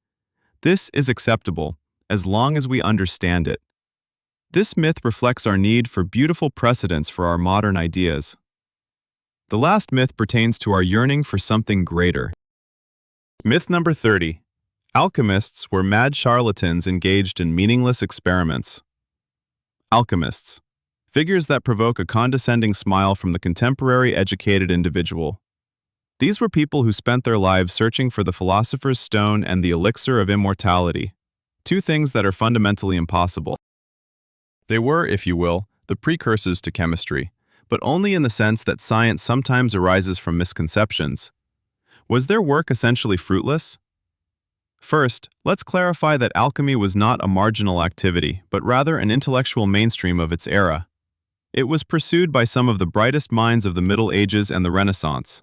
This is acceptable, as long as we understand it. This myth reflects our need for beautiful precedents for our modern ideas. The last myth pertains to our yearning for something greater. Myth number 30. Alchemists were mad charlatans engaged in meaningless experiments. Alchemists. Figures that provoke a condescending smile from the contemporary educated individual. These were people who spent their lives searching for the philosopher's stone and the elixir of immortality, two things that are fundamentally impossible. They were, if you will, the precursors to chemistry, but only in the sense that science sometimes arises from misconceptions. Was their work essentially fruitless? First, let's clarify that alchemy was not a marginal activity, but rather an intellectual mainstream of its era. It was pursued by some of the brightest minds of the Middle Ages and the Renaissance.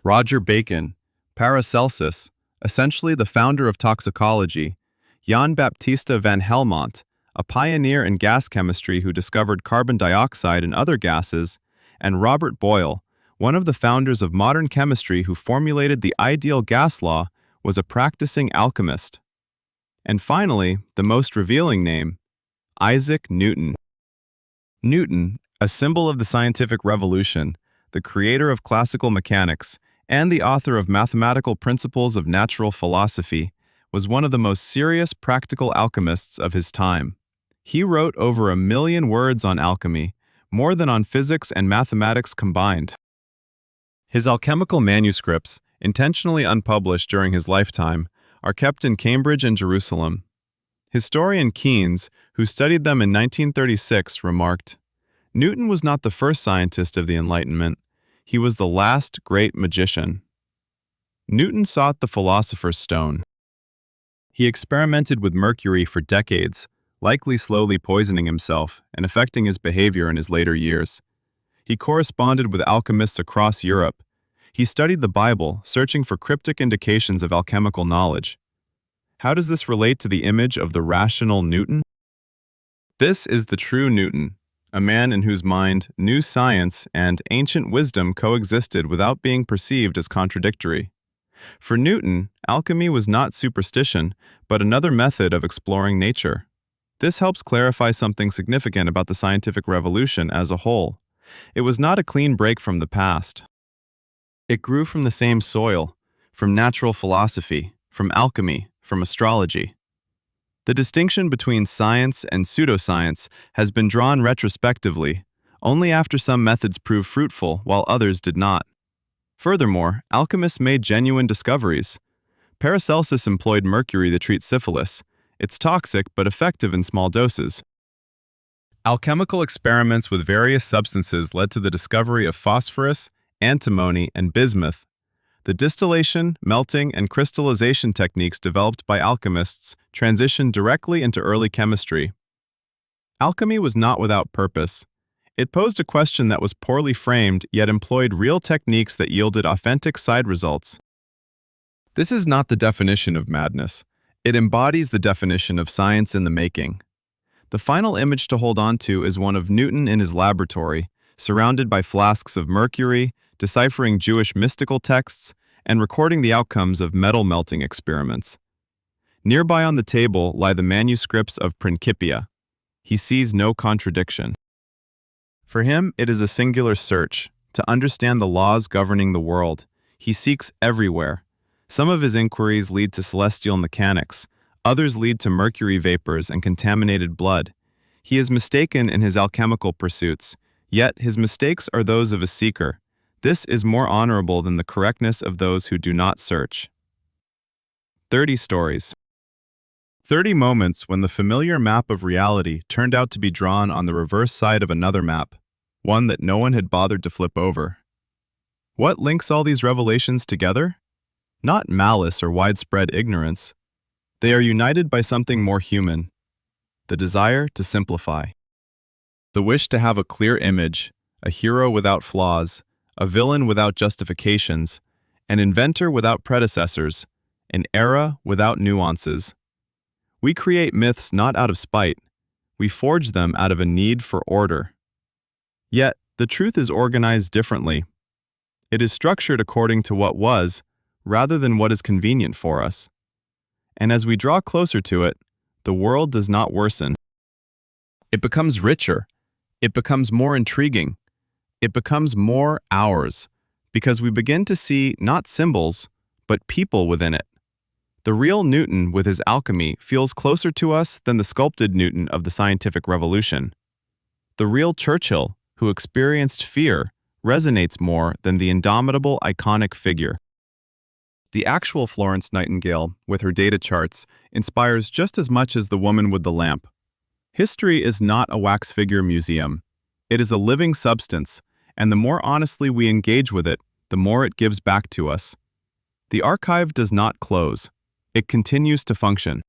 Roger Bacon, Paracelsus, essentially the founder of toxicology, Jan Baptista van Helmont, a pioneer in gas chemistry who discovered carbon dioxide and other gases, and Robert Boyle, one of the founders of modern chemistry who formulated the ideal gas law, was a practicing alchemist. And finally, the most revealing name, Isaac Newton. Newton, a symbol of the scientific revolution, the creator of classical mechanics, and the author of Mathematical Principles of Natural Philosophy, was one of the most serious practical alchemists of his time. He wrote over 1 million words on alchemy, more than on physics and mathematics combined. His alchemical manuscripts, intentionally unpublished during his lifetime, are kept in Cambridge and Jerusalem. Historian Keynes, who studied them in 1936, remarked, "Newton was not the first scientist of the Enlightenment. He was the last great magician." Newton sought the philosopher's stone. He experimented with mercury for decades, likely slowly poisoning himself and affecting his behavior in his later years. He corresponded with alchemists across Europe. He studied the Bible, searching for cryptic indications of alchemical knowledge. How does this relate to the image of the rational Newton? This is the true Newton, a man in whose mind new science and ancient wisdom coexisted without being perceived as contradictory. For Newton, alchemy was not superstition, but another method of exploring nature. This helps clarify something significant about the scientific revolution as a whole. It was not a clean break from the past. It grew from the same soil, from natural philosophy, from alchemy, from astrology. The distinction between science and pseudoscience has been drawn retrospectively, only after some methods proved fruitful while others did not. Furthermore, alchemists made genuine discoveries. Paracelsus employed mercury to treat syphilis. It's toxic but effective in small doses. Alchemical experiments with various substances led to the discovery of phosphorus, antimony, and bismuth. The distillation, melting, and crystallization techniques developed by alchemists transitioned directly into early chemistry. Alchemy was not without purpose. It posed a question that was poorly framed, yet employed real techniques that yielded authentic side results. This is not the definition of madness. It embodies the definition of science in the making. The final image to hold on to is one of Newton in his laboratory, surrounded by flasks of mercury, deciphering Jewish mystical texts, and recording the outcomes of metal melting experiments. Nearby on the table lie the manuscripts of Principia. He sees no contradiction. For him, it is a singular search, to understand the laws governing the world. He seeks everywhere. Some of his inquiries lead to celestial mechanics, others lead to mercury vapors and contaminated blood. He is mistaken in his alchemical pursuits, yet his mistakes are those of a seeker. This is more honorable than the correctness of those who do not search. 30 stories. 30 moments when the familiar map of reality turned out to be drawn on the reverse side of another map, one that no one had bothered to flip over. What links all these revelations together? Not malice or widespread ignorance. They are united by something more human: the desire to simplify. The wish to have a clear image, a hero without flaws, a villain without justifications, an inventor without predecessors, an era without nuances. We create myths not out of spite. We forge them out of a need for order. Yet, the truth is organized differently. It is structured according to what was, rather than what is convenient for us. And as we draw closer to it, the world does not worsen. It becomes richer. It becomes more intriguing. It becomes more ours, because we begin to see not symbols, but people within it. The real Newton with his alchemy feels closer to us than the sculpted Newton of the scientific revolution. The real Churchill, who experienced fear, resonates more than the indomitable iconic figure. The actual Florence Nightingale, with her data charts, inspires just as much as the woman with the lamp. History is not a wax figure museum. It is a living substance, and the more honestly we engage with it, the more it gives back to us. The archive does not close. It continues to function.